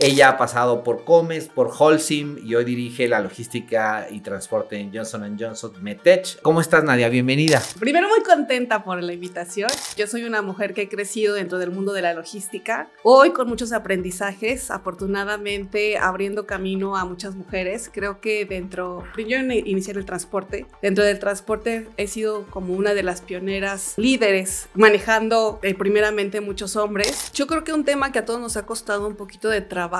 Ella ha pasado por Comex, por Holcim y hoy dirige la logística y transporte en Johnson & Johnson MedTech. ¿Cómo estás, Nadia? Bienvenida. Primero, muy contenta por la invitación. Yo soy una mujer que he crecido dentro del mundo de la logística, hoy con muchos aprendizajes, afortunadamente abriendo camino a muchas mujeres. Creo que yo inicié en el transporte. Dentro del transporte he sido como una de las pioneras líderes, manejando primeramente muchos hombres. Yo creo que un tema que a todos nos ha costado un poquito de trabajo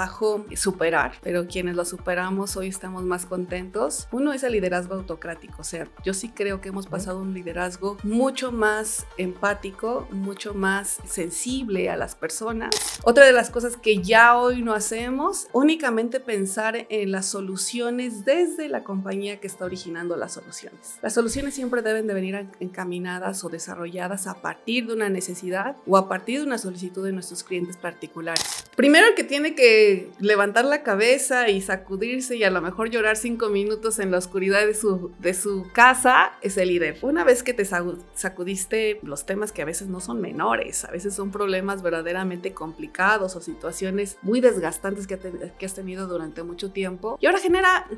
superar, pero quienes lo superamos hoy estamos más contentos. Uno es el liderazgo autocrático, o sea, yo sí creo que hemos pasado un liderazgo mucho más empático, mucho más sensible a las personas. Otra de las cosas que ya hoy no hacemos, únicamente pensar en las soluciones desde la compañía que está originando las soluciones. Las soluciones siempre deben de venir encaminadas o desarrolladas a partir de una necesidad o a partir de una solicitud de nuestros clientes particulares. Primero, el que tiene que levantar la cabeza y sacudirse y a lo mejor llorar 5 minutos en la oscuridad de su casa es el líder. Una vez que te sacudiste los temas que a veces no son menores, a veces son problemas verdaderamente complicados o situaciones muy desgastantes que has tenido durante mucho tiempo, y ahora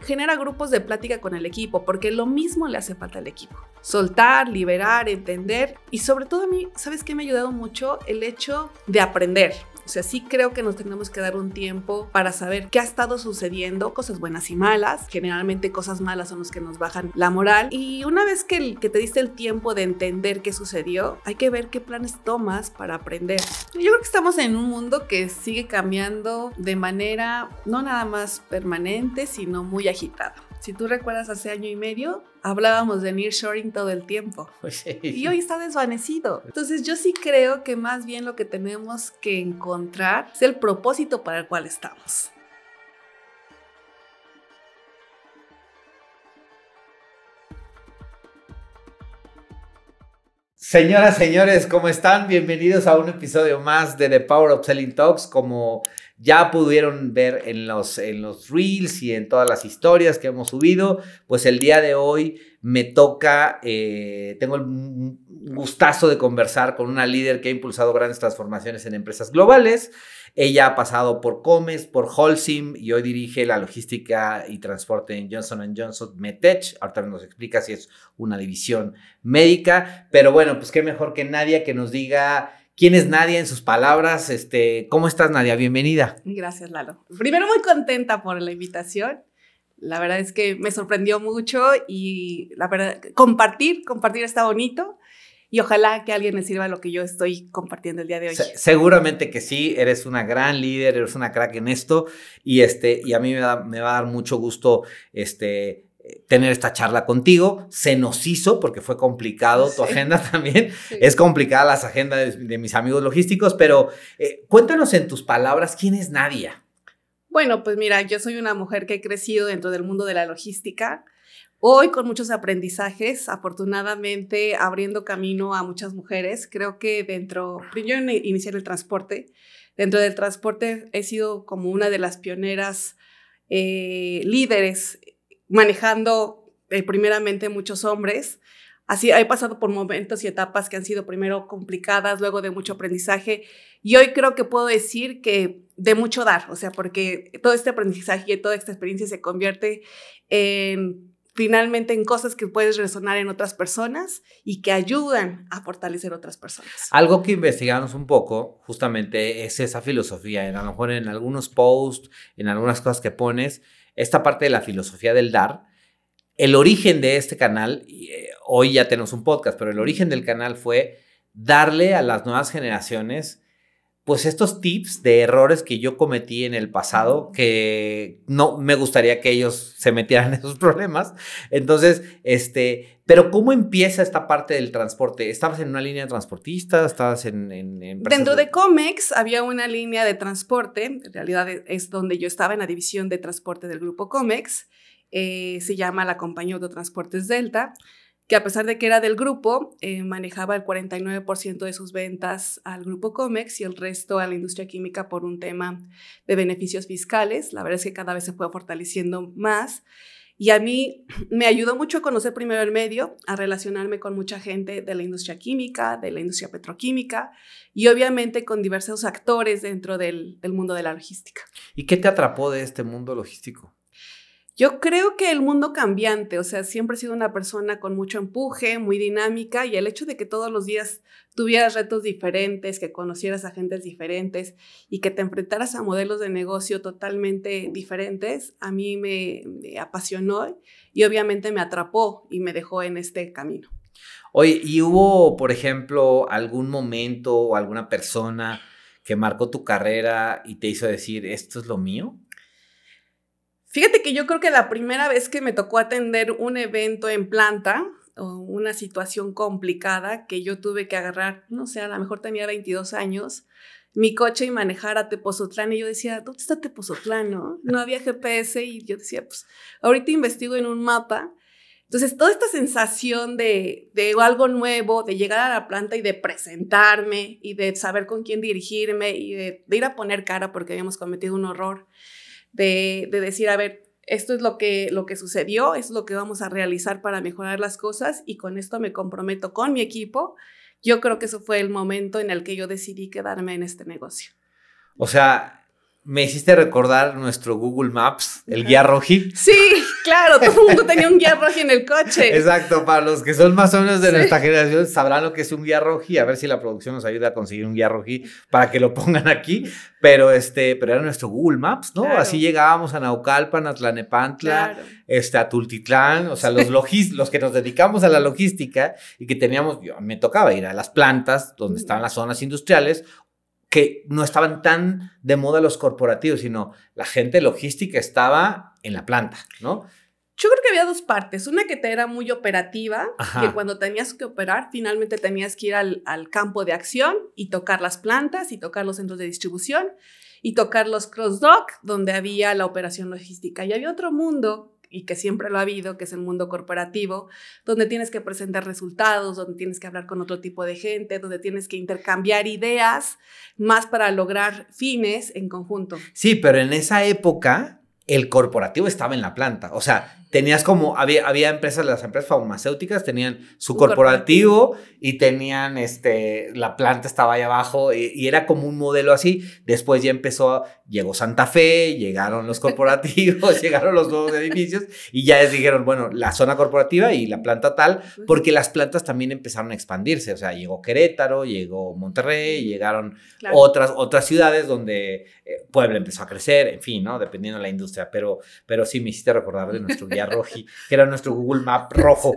genera grupos de plática con el equipo, porque lo mismo le hace falta al equipo. Soltar, liberar, entender, y sobre todo a mí, ¿sabes qué me ha ayudado mucho? El hecho de aprender. O sea, sí creo que nos tenemos que dar un tiempo para saber qué ha estado sucediendo, cosas buenas y malas. Generalmente cosas malas son las que nos bajan la moral. Y una vez que te diste el tiempo de entender qué sucedió, hay que ver qué planes tomas para aprender. Yo creo que estamos en un mundo que sigue cambiando de manera no nada más permanente, sino muy agitada. Si tú recuerdas, hace año y medio hablábamos de nearshoring todo el tiempo. Sí. Y hoy está desvanecido. Entonces yo sí creo que más bien lo que tenemos que encontrar es el propósito para el cual estamos. Señoras, señores, ¿cómo están? Bienvenidos a un episodio más de The Power of Selling Talks. Como ya pudieron ver en los reels y en todas las historias que hemos subido, pues el día de hoy me toca, tengo el gustazo de conversar con una líder que ha impulsado grandes transformaciones en empresas globales. Ella ha pasado por Comex, por Holcim y hoy dirige la logística y transporte en Johnson & Johnson MedTech. Ahorita nos explica si es una división médica, pero bueno, pues qué mejor que Nadia que nos diga quién es Nadia en sus palabras. ¿Cómo estás, Nadia? Bienvenida. Gracias, Lalo. Primero, muy contenta por la invitación. La verdad es que me sorprendió mucho y la verdad, compartir está bonito. Y ojalá que a alguien le sirva lo que yo estoy compartiendo el día de hoy. Seguramente que sí, eres una gran líder, eres una crack en esto y a mí me va a dar mucho gusto tener esta charla contigo. Se nos hizo porque fue complicado tu agenda también. Sí. Es complicada las agendas de mis amigos logísticos, pero cuéntanos en tus palabras, ¿quién es Nadia? Bueno, pues mira, yo soy una mujer que he crecido dentro del mundo de la logística. Hoy con muchos aprendizajes, afortunadamente abriendo camino a muchas mujeres. Creo que yo inicié en el transporte. Dentro del transporte he sido como una de las pioneras líderes, manejando primeramente muchos hombres. Así he pasado por momentos y etapas que han sido primero complicadas, luego de mucho aprendizaje. Y hoy creo que puedo decir que de mucho dar, o sea, porque todo este aprendizaje y toda esta experiencia se convierte finalmente en cosas que puedes resonar en otras personas y que ayudan a fortalecer otras personas. Algo que investigamos un poco justamente es esa filosofía, a lo mejor en algunos posts, en algunas cosas que pones, esta parte de la filosofía del dar. El origen de este canal, hoy ya tenemos un podcast, pero el origen del canal fue darle a las nuevas generaciones pues estos tips de errores que yo cometí en el pasado, que no me gustaría que ellos se metieran en esos problemas. Entonces, pero ¿cómo empieza esta parte del transporte? ¿Estabas en una línea de transportista? ¿Estabas en Dentro de Comex había una línea de transporte, en realidad es donde yo estaba, en la división de transporte del grupo Comex, se llama la Compañía Autotransportes Delta, que a pesar de que era del grupo, manejaba el 49% de sus ventas al grupo Comex y el resto a la industria química por un tema de beneficios fiscales. La verdad es que cada vez se fue fortaleciendo más. Y a mí me ayudó mucho a conocer primero el medio, a relacionarme con mucha gente de la industria química, de la industria petroquímica y obviamente con diversos actores dentro del mundo de la logística. ¿Y qué te atrapó de este mundo logístico? Yo creo que el mundo cambiante, o sea, siempre he sido una persona con mucho empuje, muy dinámica, y el hecho de que todos los días tuvieras retos diferentes, que conocieras a gentes diferentes y que te enfrentaras a modelos de negocio totalmente diferentes, a mí me apasionó y obviamente me atrapó y me dejó en este camino. Oye, ¿y hubo, por ejemplo, algún momento o alguna persona que marcó tu carrera y te hizo decir, esto es lo mío? Fíjate que yo creo que la primera vez que me tocó atender un evento en planta o una situación complicada que yo tuve que agarrar, no sé, a lo mejor tenía 22 años, mi coche y manejar a Tepozotlán y yo decía, ¿dónde está Tepozotlán? No había GPS y yo decía, pues ahorita investigo en un mapa. Entonces, toda esta sensación de algo nuevo, de llegar a la planta y de presentarme y de saber con quién dirigirme y de ir a poner cara porque habíamos cometido un error, de decir, a ver, esto es lo que sucedió, esto es lo que vamos a realizar para mejorar las cosas y con esto me comprometo con mi equipo. Yo creo que eso fue el momento en el que yo decidí quedarme en este negocio. O sea, me hiciste recordar nuestro Google Maps, el guía roji. Sí, claro, todo el mundo tenía un guía roji en el coche. Exacto, para los que son más o menos de nuestra generación sabrán lo que es un guía roji, a ver si la producción nos ayuda a conseguir un guía roji para que lo pongan aquí, pero era nuestro Google Maps, ¿no? Claro. Así llegábamos a Naucalpan, a Tlalnepantla, Claro. a Tultitlán, o sea, los que nos dedicamos a la logística y que teníamos, me tocaba ir a las plantas donde estaban las zonas industriales, que no estaban tan de moda los corporativos, sino la gente logística estaba en la planta, ¿no? Yo creo que había dos partes. Una que te era muy operativa, Ajá. que cuando tenías que operar, finalmente tenías que ir al campo de acción y tocar las plantas y tocar los centros de distribución y tocar los cross-dock, donde había la operación logística. Y había otro mundo, y que siempre lo ha habido, que es el mundo corporativo, donde tienes que presentar resultados, donde tienes que hablar con otro tipo de gente, donde tienes que intercambiar ideas más para lograr fines en conjunto. Sí, pero en esa época el corporativo estaba en la planta. O sea, tenías como, había empresas, las empresas farmacéuticas tenían su corporativo y tenían, la planta estaba ahí abajo y era como un modelo así. Después ya llegó Santa Fe, llegaron los corporativos, llegaron los nuevos edificios y ya les dijeron, bueno, la zona corporativa y la planta tal, porque las plantas también empezaron a expandirse. O sea, llegó Querétaro, llegó Monterrey, llegaron otras ciudades donde Puebla empezó a crecer, en fin, ¿no? Dependiendo de la industria. Pero sí me hiciste recordar de nuestro guía roji, que era nuestro Google Map rojo.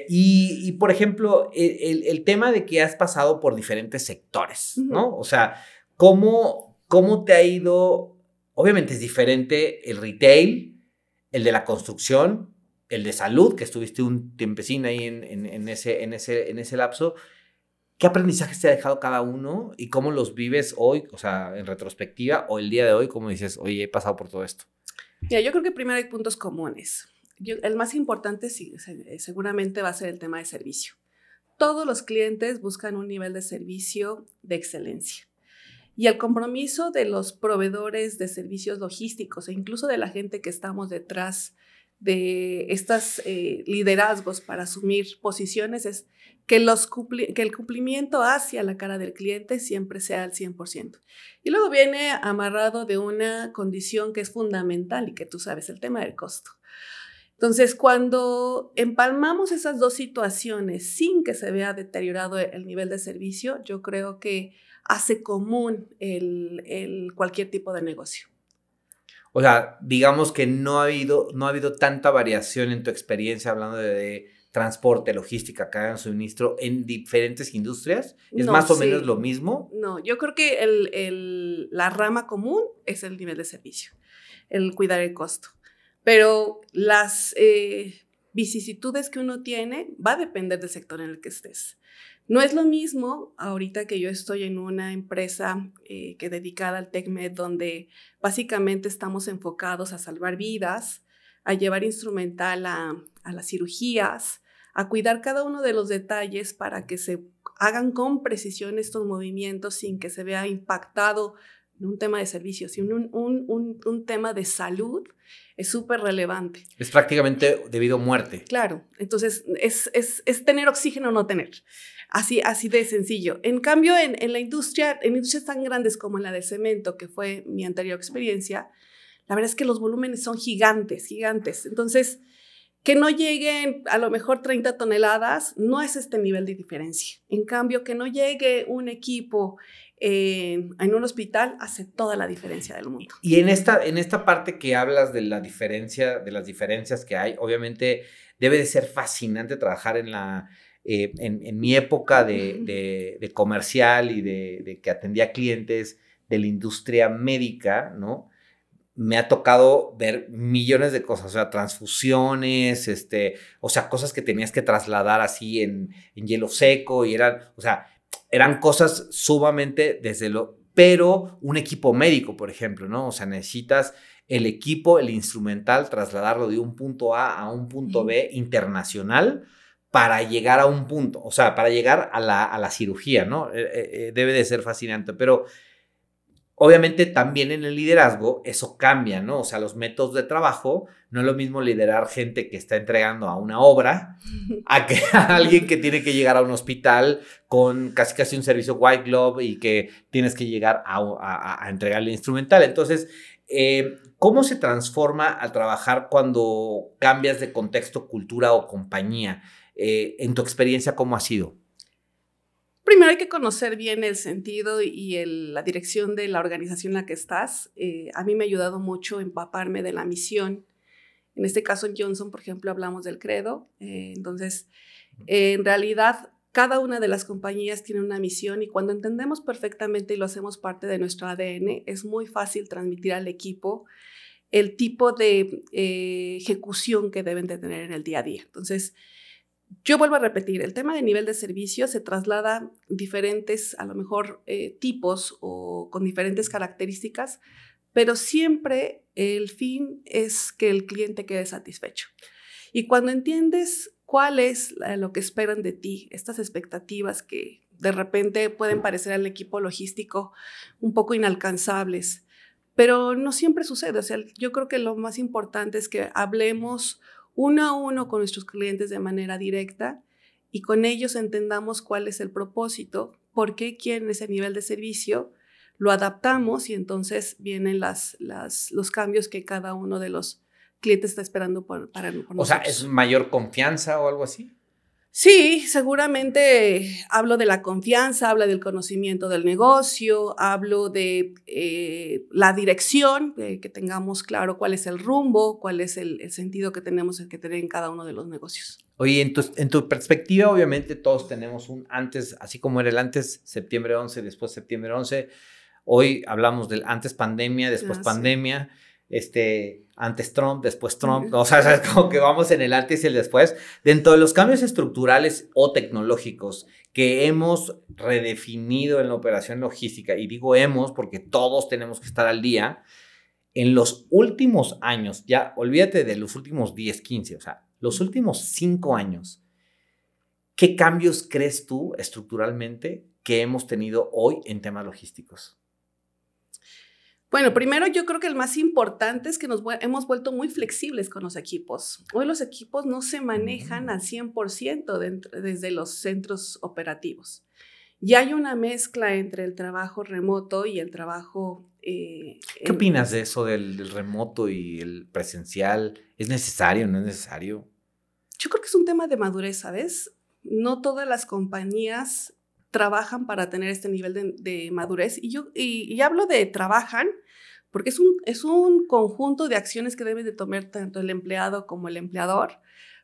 Y por ejemplo, el tema de que has pasado por diferentes sectores, ¿no? O sea, ¿cómo te ha ido? Obviamente es diferente el retail, el de la construcción, el de salud, que estuviste un tiempecín ahí en ese lapso. ¿Qué aprendizajes te ha dejado cada uno y cómo los vives hoy, o sea, en retrospectiva o el día de hoy, cómo dices, oye, he pasado por todo esto? Mira, yo creo que primero hay puntos comunes. El más importante seguramente va a ser el tema de servicio. Todos los clientes buscan un nivel de servicio de excelencia. Y el compromiso de los proveedores de servicios logísticos e incluso de la gente que estamos detrás de estos liderazgos para asumir posiciones es que el cumplimiento hacia la cara del cliente siempre sea al 100%. Y luego viene amarrado de una condición que es fundamental y que tú sabes, el tema del costo. Entonces, cuando empalmamos esas dos situaciones sin que se vea deteriorado el nivel de servicio, yo creo que hace común cualquier tipo de negocio. O sea, digamos que no ha habido tanta variación en tu experiencia hablando de transporte, logística, cadena de suministro en diferentes industrias. ¿Es más o menos lo mismo? No, yo creo que la rama común es el nivel de servicio, el cuidar el costo. Pero las vicisitudes que uno tiene va a depender del sector en el que estés. No es lo mismo ahorita que yo estoy en una empresa que dedicada al TecMed, donde básicamente estamos enfocados a salvar vidas, a llevar instrumental a las cirugías, a cuidar cada uno de los detalles para que se hagan con precisión estos movimientos sin que se vea impactado no un tema de servicio, sino un tema de salud, es súper relevante. Es prácticamente debido a muerte. Claro, entonces es tener oxígeno o no tener. Así de sencillo. En cambio, en industrias tan grandes como en la de cemento, que fue mi anterior experiencia, la verdad es que los volúmenes son gigantes, gigantes. Entonces, que no lleguen a lo mejor 30 toneladas, no es este nivel de diferencia. En cambio, que no llegue un equipo en un hospital, hace toda la diferencia del mundo. Y en esta parte que hablas de las diferencias que hay, obviamente debe de ser fascinante trabajar en mi época de comercial y de que atendía clientes de la industria médica, ¿no? Me ha tocado ver millones de cosas, o sea, transfusiones, o sea, cosas que tenías que trasladar así en hielo seco y eran cosas sumamente pero un equipo médico, por ejemplo, ¿no? O sea, necesitas el equipo, el instrumental, trasladarlo de un punto A a un punto B internacional para llegar a un punto, o sea, para llegar a la cirugía, ¿no? Debe de ser fascinante, pero obviamente también en el liderazgo eso cambia, ¿no? O sea, los métodos de trabajo, no es lo mismo liderar gente que está entregando a una obra a alguien que tiene que llegar a un hospital con casi un servicio white glove y que tienes que llegar a entregarle instrumental. Entonces, ¿cómo se transforma al trabajar cuando cambias de contexto, cultura o compañía? En tu experiencia, ¿cómo ha sido? Primero hay que conocer bien el sentido y la dirección de la organización en la que estás. A mí me ha ayudado mucho empaparme de la misión. En este caso en Johnson, por ejemplo, hablamos del credo. Entonces, en realidad, cada una de las compañías tiene una misión y cuando entendemos perfectamente y lo hacemos parte de nuestro ADN, es muy fácil transmitir al equipo el tipo de ejecución que deben de tener en el día a día. Entonces, yo vuelvo a repetir, el tema de nivel de servicio se traslada diferentes, a lo mejor, tipos o con diferentes características, pero siempre el fin es que el cliente quede satisfecho. Y cuando entiendes cuál es lo que esperan de ti, estas expectativas que de repente pueden parecer al equipo logístico un poco inalcanzables, pero no siempre sucede. O sea, yo creo que lo más importante es que hablemos uno a uno con nuestros clientes de manera directa y con ellos entendamos cuál es el propósito, por qué quieren ese nivel de servicio, lo adaptamos y entonces vienen los cambios que cada uno de los clientes está esperando por nosotros. O sea, ¿es mayor confianza o algo así? Sí, seguramente hablo de la confianza, hablo del conocimiento del negocio, hablo de la dirección, que tengamos claro cuál es el rumbo, cuál es el sentido que tenemos que tener en cada uno de los negocios. Oye, en tu perspectiva, obviamente todos tenemos un antes, así como era el antes septiembre 11, después septiembre 11. Hoy hablamos del antes pandemia, después pandemia. Antes Trump, después Trump, o sea, es como que vamos en el antes y el después. Dentro de los cambios estructurales o tecnológicos que hemos redefinido en la operación logística, y digo hemos porque todos tenemos que estar al día, en los últimos años, ya olvídate de los últimos 10, 15, o sea, los últimos 5 años, ¿qué cambios crees tú estructuralmente que hemos tenido hoy en temas logísticos? Bueno, primero yo creo que el más importante es que hemos vuelto muy flexibles con los equipos. Hoy los equipos no se manejan al 100% desde los centros operativos. Ya hay una mezcla entre el trabajo remoto y el trabajo... ¿Qué opinas de eso del remoto y el presencial? ¿Es necesario o no es necesario? Yo creo que es un tema de madurez, ¿sabes? No todas las compañías trabajan para tener este nivel de madurez. Y hablo de trabajan porque es un conjunto de acciones que debe de tomar tanto el empleado como el empleador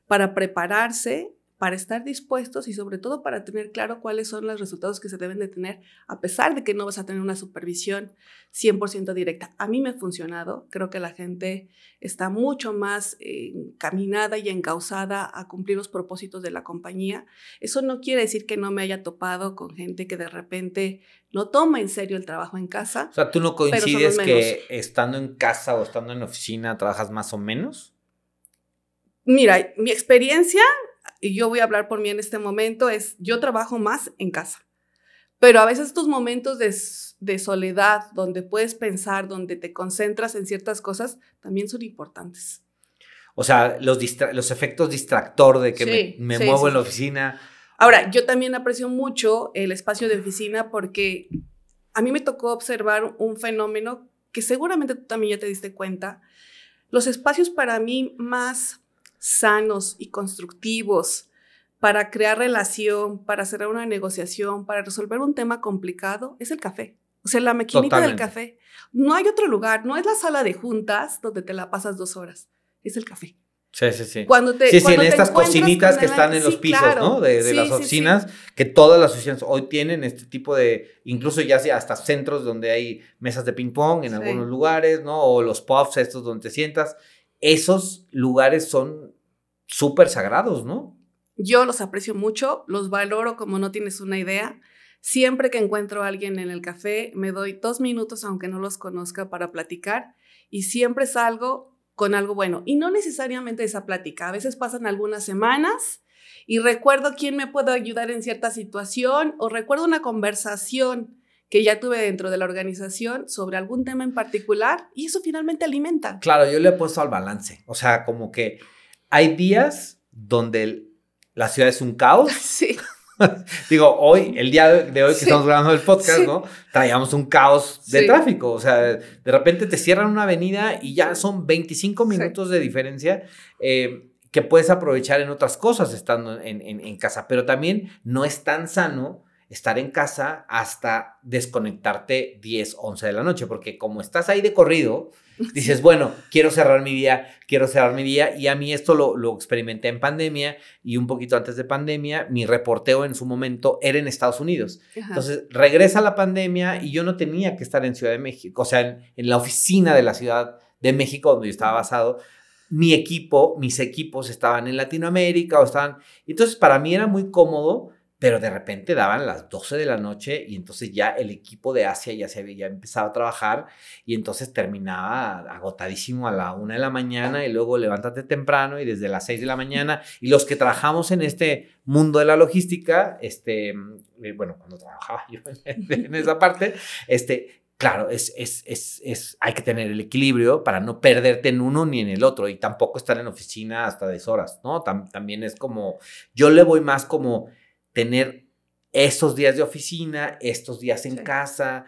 para prepararse, para estar dispuestos y sobre todo para tener claro cuáles son los resultados que se deben de tener, a pesar de que no vas a tener una supervisión 100% directa. A mí me ha funcionado, creo que la gente está mucho más encaminada y encauzada a cumplir los propósitos de la compañía. Eso no quiere decir que no me haya topado con gente que de repente no toma en serio el trabajo en casa. O sea, ¿tú no coincides que estando en casa o estando en oficina trabajas más o menos? Mira, mi experiencia, y yo voy a hablar por mí en este momento, yo trabajo más en casa. Pero a veces tus momentos de soledad, donde puedes pensar, donde te concentras en ciertas cosas, también son importantes. O sea, los efectos distractor de que Sí, me sí, muevo sí. en la oficina. Ahora, yo también aprecio mucho el espacio de oficina porque a mí me tocó observar un fenómeno que seguramente tú también ya te diste cuenta. Los espacios para mí más sanos y constructivos para crear relación, para cerrar una negociación, para resolver un tema complicado, es el café. O sea, la maquinita del café. No hay otro lugar, no es la sala de juntas donde te la pasas 2 horas, es el café. Sí, sí, sí. Cuando te En estas cocinitas que están en los pisos, claro, ¿no? De las oficinas, que todas las oficinas hoy tienen este tipo de, incluso ya sea hasta centros donde hay mesas de ping pong en algunos lugares, ¿no? O los pubs estos donde te sientas. Esos lugares son súper sagrados, ¿no? Yo los aprecio mucho, los valoro como no tienes una idea. Siempre que encuentro a alguien en el café, me doy 2 minutos, aunque no los conozca, para platicar y siempre salgo con algo bueno. Y no necesariamente esa plática. A veces pasan algunas semanas y recuerdo quién me puede ayudar en cierta situación o recuerdo una conversación que ya tuve dentro de la organización sobre algún tema en particular y eso finalmente alimenta. Claro, yo le he puesto al balance. O sea, como que hay días donde la ciudad es un caos. Sí. Digo, hoy, el día de hoy que estamos grabando el podcast, ¿no? Traíamos un caos de tráfico. O sea, de repente te cierran una avenida y ya son 25 minutos de diferencia que puedes aprovechar en otras cosas estando en casa. Pero también no es tan sano estar en casa hasta desconectarte 10, 11 de la noche, porque como estás ahí de corrido, dices, bueno, quiero cerrar mi día, y a mí esto lo experimenté en pandemia y un poquito antes de pandemia, mi reporteo en su momento era en Estados Unidos. Ajá. Entonces, regresa la pandemia y yo no tenía que estar en Ciudad de México, o sea, en la oficina de la Ciudad de México donde yo estaba basado. Mis equipos estaban en Latinoamérica entonces para mí era muy cómodo. Pero de repente daban las 12 de la noche y entonces ya el equipo de Asia ya se había empezado a trabajar y entonces terminaba agotadísimo a la 1 de la mañana y luego levántate temprano y desde las 6 de la mañana. Y los que trabajamos en este mundo de la logística, bueno, cuando trabajaba yo en esa parte, claro, hay que tener el equilibrio para no perderte en uno ni en el otro y tampoco estar en oficina hasta 10 horas, ¿no? También es como, yo le voy más como tener estos días de oficina, estos días en casa,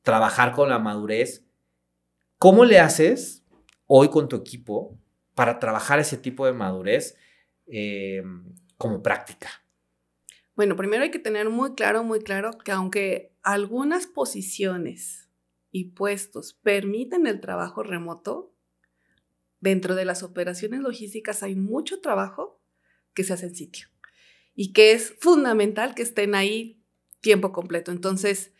trabajar con la madurez. ¿Cómo le haces hoy con tu equipo para trabajar ese tipo de madurez como práctica? Bueno, primero hay que tener muy claro que aunque algunas posiciones y puestos permiten el trabajo remoto, dentro de las operaciones logísticas hay mucho trabajo que se hace en sitio. Y que es fundamental que estén ahí tiempo completo. Entonces,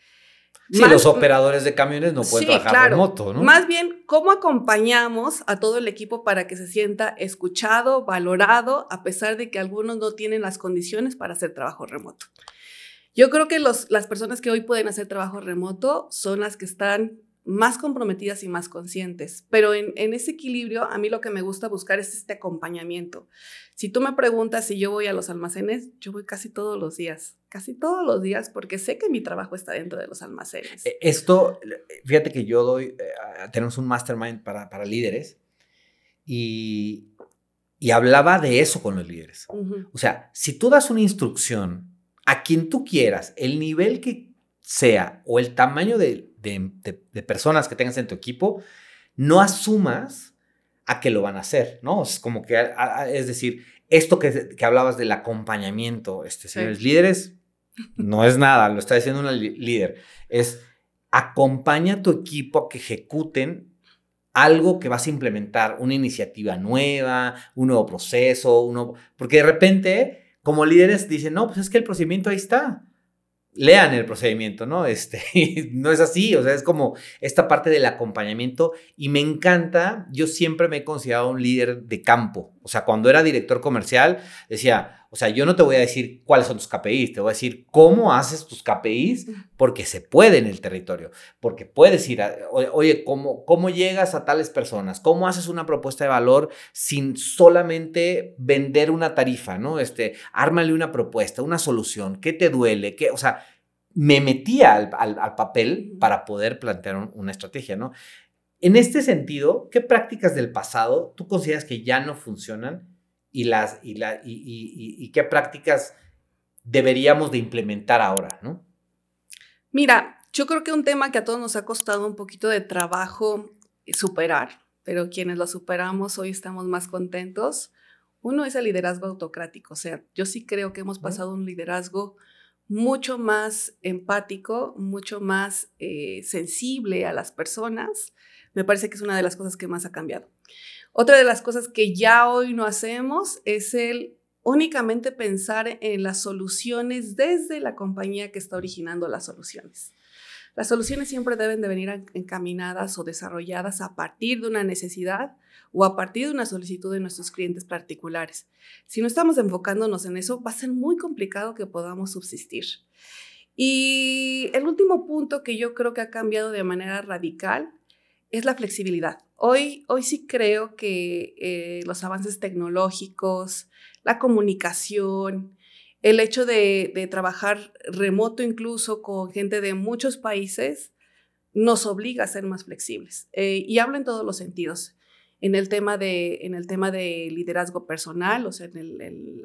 sí, los operadores de camiones no pueden trabajar remoto, ¿no? Más bien, ¿cómo acompañamos a todo el equipo para que se sienta escuchado, valorado, a pesar de que algunos no tienen las condiciones para hacer trabajo remoto? Yo creo que las personas que hoy pueden hacer trabajo remoto son las que están más comprometidas y más conscientes. Pero en ese equilibrio, a mí lo que me gusta buscar es este acompañamiento. Si tú me preguntas si yo voy a los almacenes, yo voy casi todos los días, porque sé que mi trabajo está dentro de los almacenes. Esto, fíjate que yo tenemos un mastermind para líderes y hablaba de eso con los líderes. Uh-huh. O sea, si tú das una instrucción a quien tú quieras, el nivel que sea o el tamaño de personas que tengas en tu equipo, no asumas a que lo van a hacer, ¿no? Es como que, es decir, esto que hablabas del acompañamiento, señores líderes, no es nada, lo está diciendo una líder, es acompaña a tu equipo a que ejecuten algo que vas a implementar, una iniciativa nueva, un nuevo proceso, porque de repente, como líderes, dicen, no, pues es que el procedimiento ahí está. Lean el procedimiento, ¿no? No es así, o sea, es como esta parte del acompañamiento y me encanta, yo siempre me he considerado un líder de campo, o sea, cuando era director comercial, decía, O sea, yo no te voy a decir cuáles son tus KPIs, te voy a decir cómo haces tus KPIs, porque se puede en el territorio, porque puedes ir oye, ¿cómo llegas a tales personas? ¿Cómo haces una propuesta de valor sin solamente vender una tarifa, ¿no? Ármale una propuesta, una solución, ¿qué te duele? O sea, me metía al papel para poder plantear una estrategia, ¿no? En este sentido, ¿qué prácticas del pasado tú consideras que ya no funcionan y qué prácticas deberíamos de implementar ahora, ¿no? Mira, yo creo que un tema que a todos nos ha costado un poquito de trabajo superar, pero quienes lo superamos hoy estamos más contentos. Uno es el liderazgo autocrático. O sea, yo sí creo que hemos pasado un liderazgo mucho más empático, mucho más sensible a las personas. Me parece que es una de las cosas que más ha cambiado. Otra de las cosas que ya hoy no hacemos es el únicamente pensar en las soluciones desde la compañía que está originando las soluciones. Las soluciones siempre deben de venir encaminadas o desarrolladas a partir de una necesidad o a partir de una solicitud de nuestros clientes particulares. Si no estamos enfocándonos en eso, va a ser muy complicado que podamos subsistir. Y el último punto que yo creo que ha cambiado de manera radical es la flexibilidad. Hoy sí creo que los avances tecnológicos, la comunicación, el hecho de trabajar remoto incluso con gente de muchos países nos obliga a ser más flexibles. Y hablo en todos los sentidos. En el tema de liderazgo personal, o sea,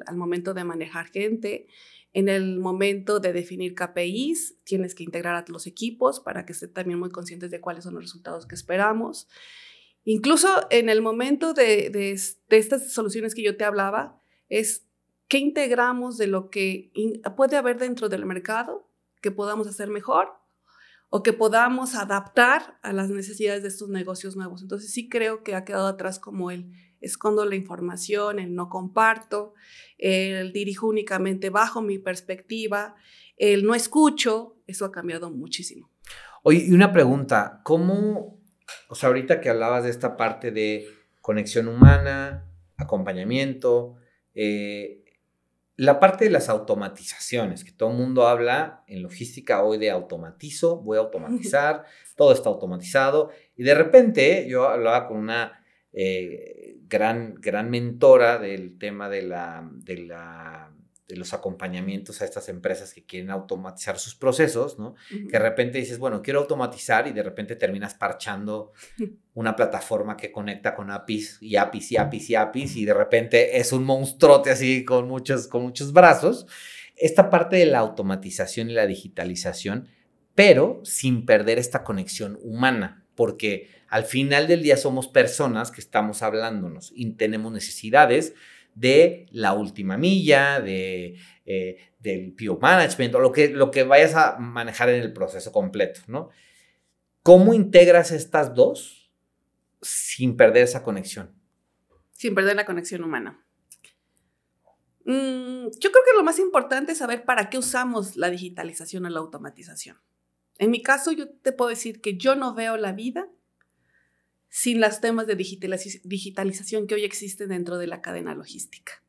al momento de manejar gente, en el momento de definir KPIs, tienes que integrar a los equipos para que estén también muy conscientes de cuáles son los resultados que esperamos. Incluso en el momento de estas soluciones que yo te hablaba, es qué integramos de lo que puede haber dentro del mercado que podamos hacer mejor o que podamos adaptar a las necesidades de estos negocios nuevos. Entonces sí creo que ha quedado atrás como el escondo la información, el no comparto, el dirijo únicamente bajo mi perspectiva, el no escucho. Eso ha cambiado muchísimo. Oye, y una pregunta, o sea, ahorita que hablabas de esta parte de conexión humana, acompañamiento, la parte de las automatizaciones, que todo el mundo habla en logística hoy de automatizo, voy a automatizar, todo está automatizado, y de repente yo hablaba con una gran mentora del tema de los acompañamientos a estas empresas que quieren automatizar sus procesos, ¿no? Que de repente dices, bueno, quiero automatizar y de repente terminas parchando una plataforma que conecta con APIs y APIs y APIs y APIs y de repente es un monstruote así con muchos brazos. Esta parte de la automatización y la digitalización, pero sin perder esta conexión humana, porque al final del día somos personas que estamos hablándonos y tenemos necesidades de la última milla, del PO management o lo que vayas a manejar en el proceso completo, ¿no? ¿Cómo integras estas dos sin perder esa conexión? Sin perder la conexión humana. Yo creo que lo más importante es saber para qué usamos la digitalización o la automatización. En mi caso, yo te puedo decir que yo no veo la vida sin los temas de digitalización que hoy existen dentro de la cadena logística.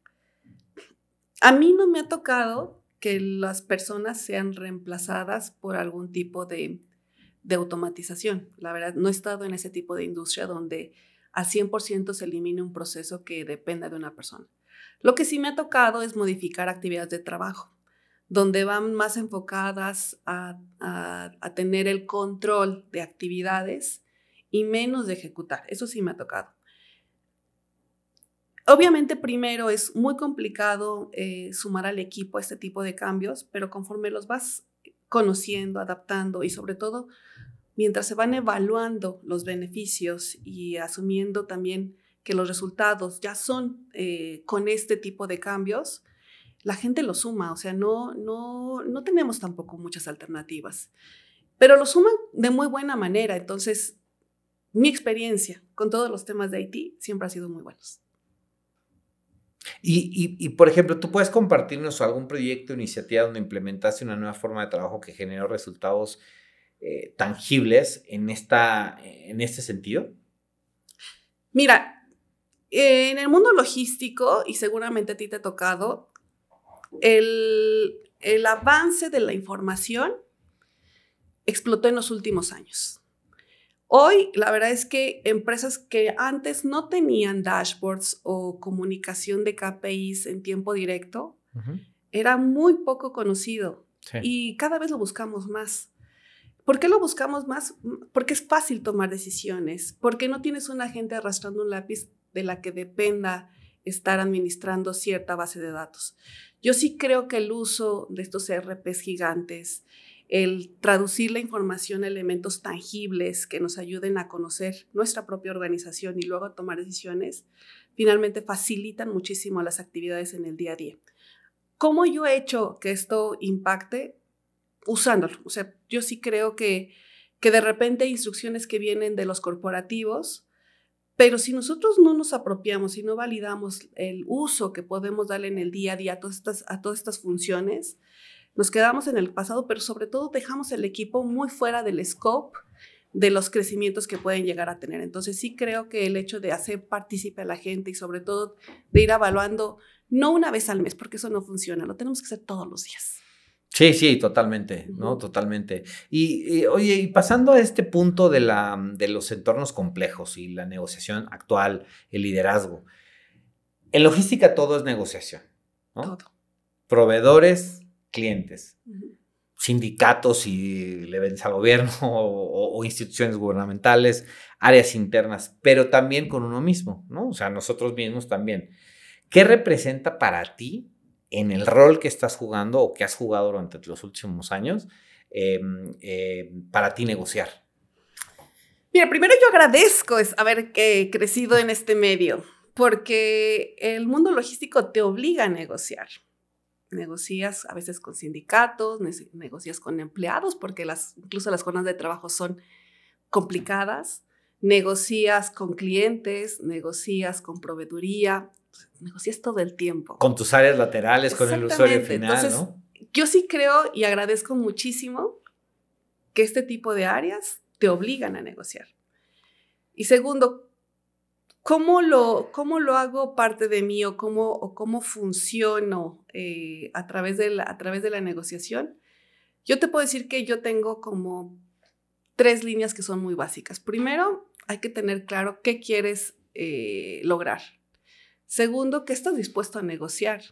A mí no me ha tocado que las personas sean reemplazadas por algún tipo de automatización. La verdad, no he estado en ese tipo de industria donde al 100% se elimine un proceso que dependa de una persona. Lo que sí me ha tocado es modificar actividades de trabajo, donde van más enfocadas a tener el control de actividades y menos de ejecutar. Eso sí me ha tocado. Obviamente, primero es muy complicado sumar al equipo a este tipo de cambios, pero conforme los vas conociendo, adaptando y sobre todo mientras se van evaluando los beneficios y asumiendo también que los resultados ya son con este tipo de cambios, la gente lo suma. O sea, no tenemos tampoco muchas alternativas, pero lo suman de muy buena manera. Entonces, mi experiencia con todos los temas de IT siempre ha sido muy buenos. Y por ejemplo, ¿tú puedes compartirnos algún proyecto o iniciativa donde implementaste una nueva forma de trabajo que generó resultados tangibles en este sentido? Mira, en el mundo logístico, y seguramente a ti te ha tocado, el avance de la información explotó en los últimos años. Hoy, la verdad es que empresas que antes no tenían dashboards o comunicación de KPIs en tiempo directo, era muy poco conocido. Sí. Y cada vez lo buscamos más. ¿Por qué lo buscamos más? Porque es fácil tomar decisiones, porque no tienes una gente arrastrando un lápiz de la que dependa estar administrando cierta base de datos. Yo sí creo que el uso de estos ERPs gigantes, el traducir la información a elementos tangibles que nos ayuden a conocer nuestra propia organización y luego a tomar decisiones, finalmente facilitan muchísimo las actividades en el día a día. ¿Cómo yo he hecho que esto impacte? Usándolo. O sea, yo sí creo que de repente hay instrucciones que vienen de los corporativos, pero si nosotros no nos apropiamos y no validamos el uso que podemos darle en el día a día a todas estas funciones, nos quedamos en el pasado, pero sobre todo dejamos el equipo muy fuera del scope de los crecimientos que pueden llegar a tener. Entonces sí creo que el hecho de hacer partícipe a la gente y sobre todo de ir evaluando, no una vez al mes, porque eso no funciona, lo tenemos que hacer todos los días. Sí, sí, totalmente, ¿no? Totalmente. Oye, y pasando a este punto de los entornos complejos y la negociación actual, el liderazgo. En logística todo es negociación, ¿no? Todo. Proveedores, clientes, sindicatos y le vendes al gobierno o instituciones gubernamentales, áreas internas, pero también con uno mismo, ¿no? O sea, nosotros mismos también. ¿Qué representa para ti en el rol que estás jugando o que has jugado durante los últimos años para ti negociar? Mira, primero yo agradezco haber crecido en este medio, porque el mundo logístico te obliga a negociar. Negocias a veces con sindicatos, negocias con empleados, porque incluso las jornadas de trabajo son complicadas, negocias con clientes, negocias con proveeduría, negocias todo el tiempo. Con tus áreas laterales, con el usuario final, entonces, ¿no? Yo sí creo y agradezco muchísimo que este tipo de áreas te obligan a negociar. Y segundo, ¿cómo lo hago parte de mí o cómo funciono a través de la negociación? Yo te puedo decir que yo tengo como 3 líneas que son muy básicas. Primero, hay que tener claro qué quieres lograr. Segundo, ¿qué estás dispuesto a negociar?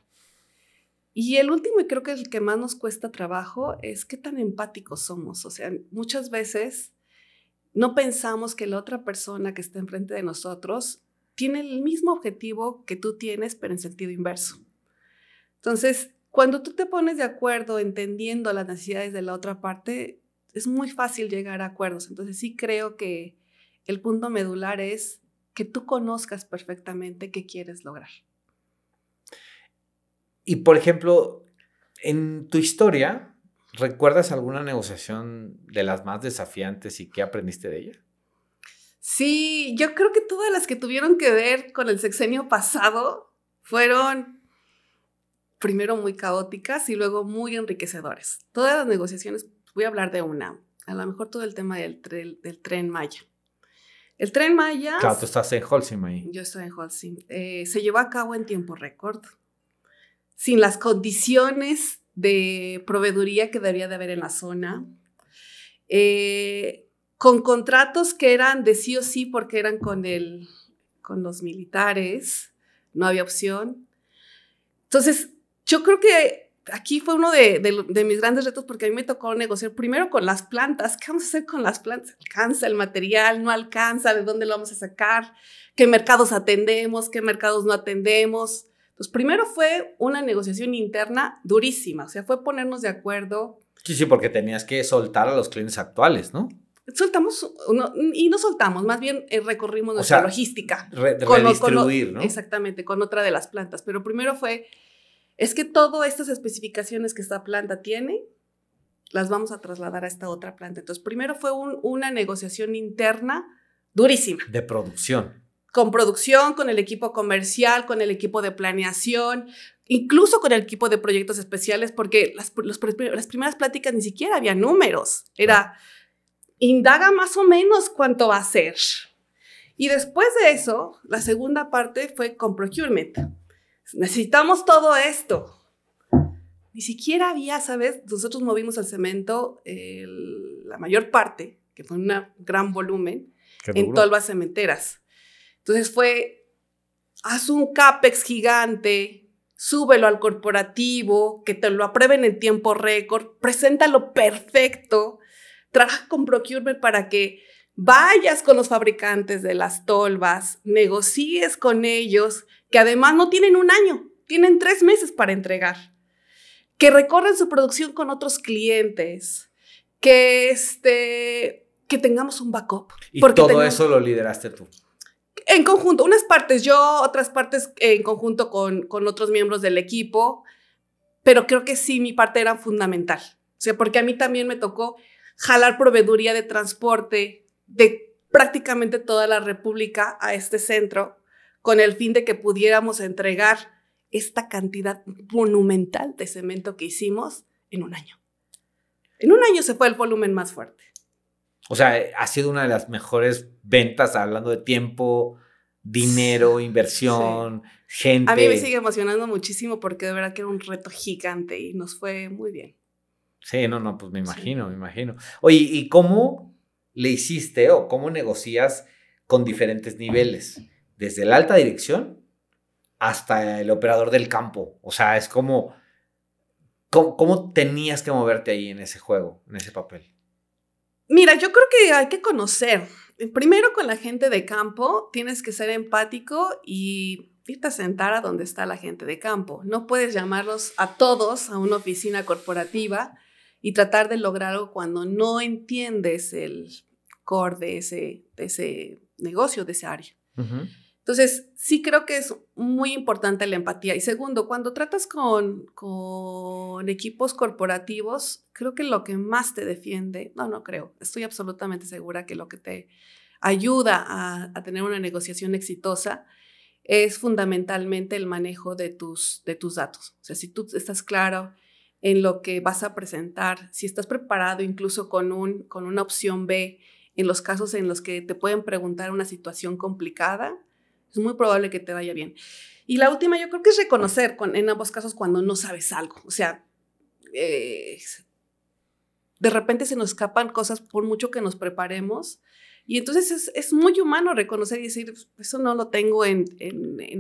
Y el último, y creo que el que más nos cuesta trabajo, es qué tan empáticos somos. O sea, muchas veces no pensamos que la otra persona que está enfrente de nosotros tiene el mismo objetivo que tú tienes, pero en sentido inverso. Entonces, cuando tú te pones de acuerdo entendiendo las necesidades de la otra parte, es muy fácil llegar a acuerdos. Entonces, sí creo que el punto medular es que tú conozcas perfectamente qué quieres lograr. Y, por ejemplo, en tu historia, ¿recuerdas alguna negociación de las más desafiantes y qué aprendiste de ella? Sí, yo creo que todas las que tuvieron que ver con el sexenio pasado fueron primero muy caóticas y luego muy enriquecedoras. Todas las negociaciones, voy a hablar de una, a lo mejor todo el tema del Tren Maya. El Tren Maya... Claro, tú estás en Holcim ahí. Yo estoy en Holcim. Se llevó a cabo en tiempo récord, sin las condiciones de proveeduría que debería de haber en la zona, con contratos que eran de sí o sí porque eran con los militares, no había opción. Entonces, yo creo que aquí fue uno de mis grandes retos porque a mí me tocó negociar primero con las plantas. ¿Qué vamos a hacer con las plantas? ¿Alcanza el material? ¿No alcanza? ¿De dónde lo vamos a sacar? ¿Qué mercados atendemos? ¿Qué mercados no atendemos? Entonces, primero fue una negociación interna durísima. O sea, fue ponernos de acuerdo. Sí, porque tenías que soltar a los clientes actuales, ¿no? Soltamos, no soltamos, más bien recorrimos nuestra logística. Redistribuir, ¿no? Exactamente, con otra de las plantas. Pero primero es que todas estas especificaciones que esta planta tiene, las vamos a trasladar a esta otra planta. Entonces, primero fue una negociación interna durísima. De producción. Con producción, con el equipo comercial, con el equipo de planeación, incluso con el equipo de proyectos especiales, porque las primeras pláticas ni siquiera había números. Era... indaga más o menos cuánto va a ser. Y después de eso, la segunda parte fue con procurement. Necesitamos todo esto. Ni siquiera había, ¿sabes? Nosotros movimos el cemento, la mayor parte, que fue un gran volumen, en tolvas cementeras. Entonces fue, haz un CAPEX gigante, súbelo al corporativo, que te lo aprueben en tiempo récord, preséntalo perfecto, trabaja con procurement para que vayas con los fabricantes de las tolvas, negocies con ellos, que además no tienen un año, tienen 3 meses para entregar. Que recorran su producción con otros clientes, que tengamos un backup. Y todo eso lo lideraste tú. En conjunto, unas partes yo, otras partes en conjunto con otros miembros del equipo, pero creo que sí, mi parte era fundamental. O sea, porque a mí también me tocó jalar proveeduría de transporte de prácticamente toda la República a este centro, con el fin de que pudiéramos entregar esta cantidad monumental de cemento que hicimos en un año. En un año se fue el volumen más fuerte. O sea, ha sido una de las mejores ventas, hablando de tiempo, dinero, inversión, gente. A mí me sigue emocionando muchísimo porque de verdad que era un reto gigante y nos fue muy bien. Sí, no, pues me imagino. Oye, ¿y cómo le hiciste o cómo negocias con diferentes niveles? Desde la alta dirección hasta el operador del campo. O sea, es como, ¿cómo tenías que moverte ahí en ese juego, en ese papel? Mira, yo creo que hay que conocer. Primero con la gente de campo, tienes que ser empático y irte a sentar a donde está la gente de campo. No puedes llamarlos a todos a una oficina corporativa y tratar de lograr algo cuando no entiendes el core de ese negocio, de esa área. Uh-huh. Entonces, sí creo que es muy importante la empatía. Y segundo, cuando tratas con equipos corporativos, creo que lo que más te defiende, no creo, estoy absolutamente segura que lo que te ayuda a tener una negociación exitosa es fundamentalmente el manejo de tus datos. O sea, si tú estás claro en lo que vas a presentar, si estás preparado incluso con una opción B en los casos en los que te pueden preguntar una situación complicada, es muy probable que te vaya bien. Y la última, yo creo que es reconocer en ambos casos cuando no sabes algo. O sea, de repente se nos escapan cosas por mucho que nos preparemos. Y entonces es muy humano reconocer y decir, eso no lo tengo en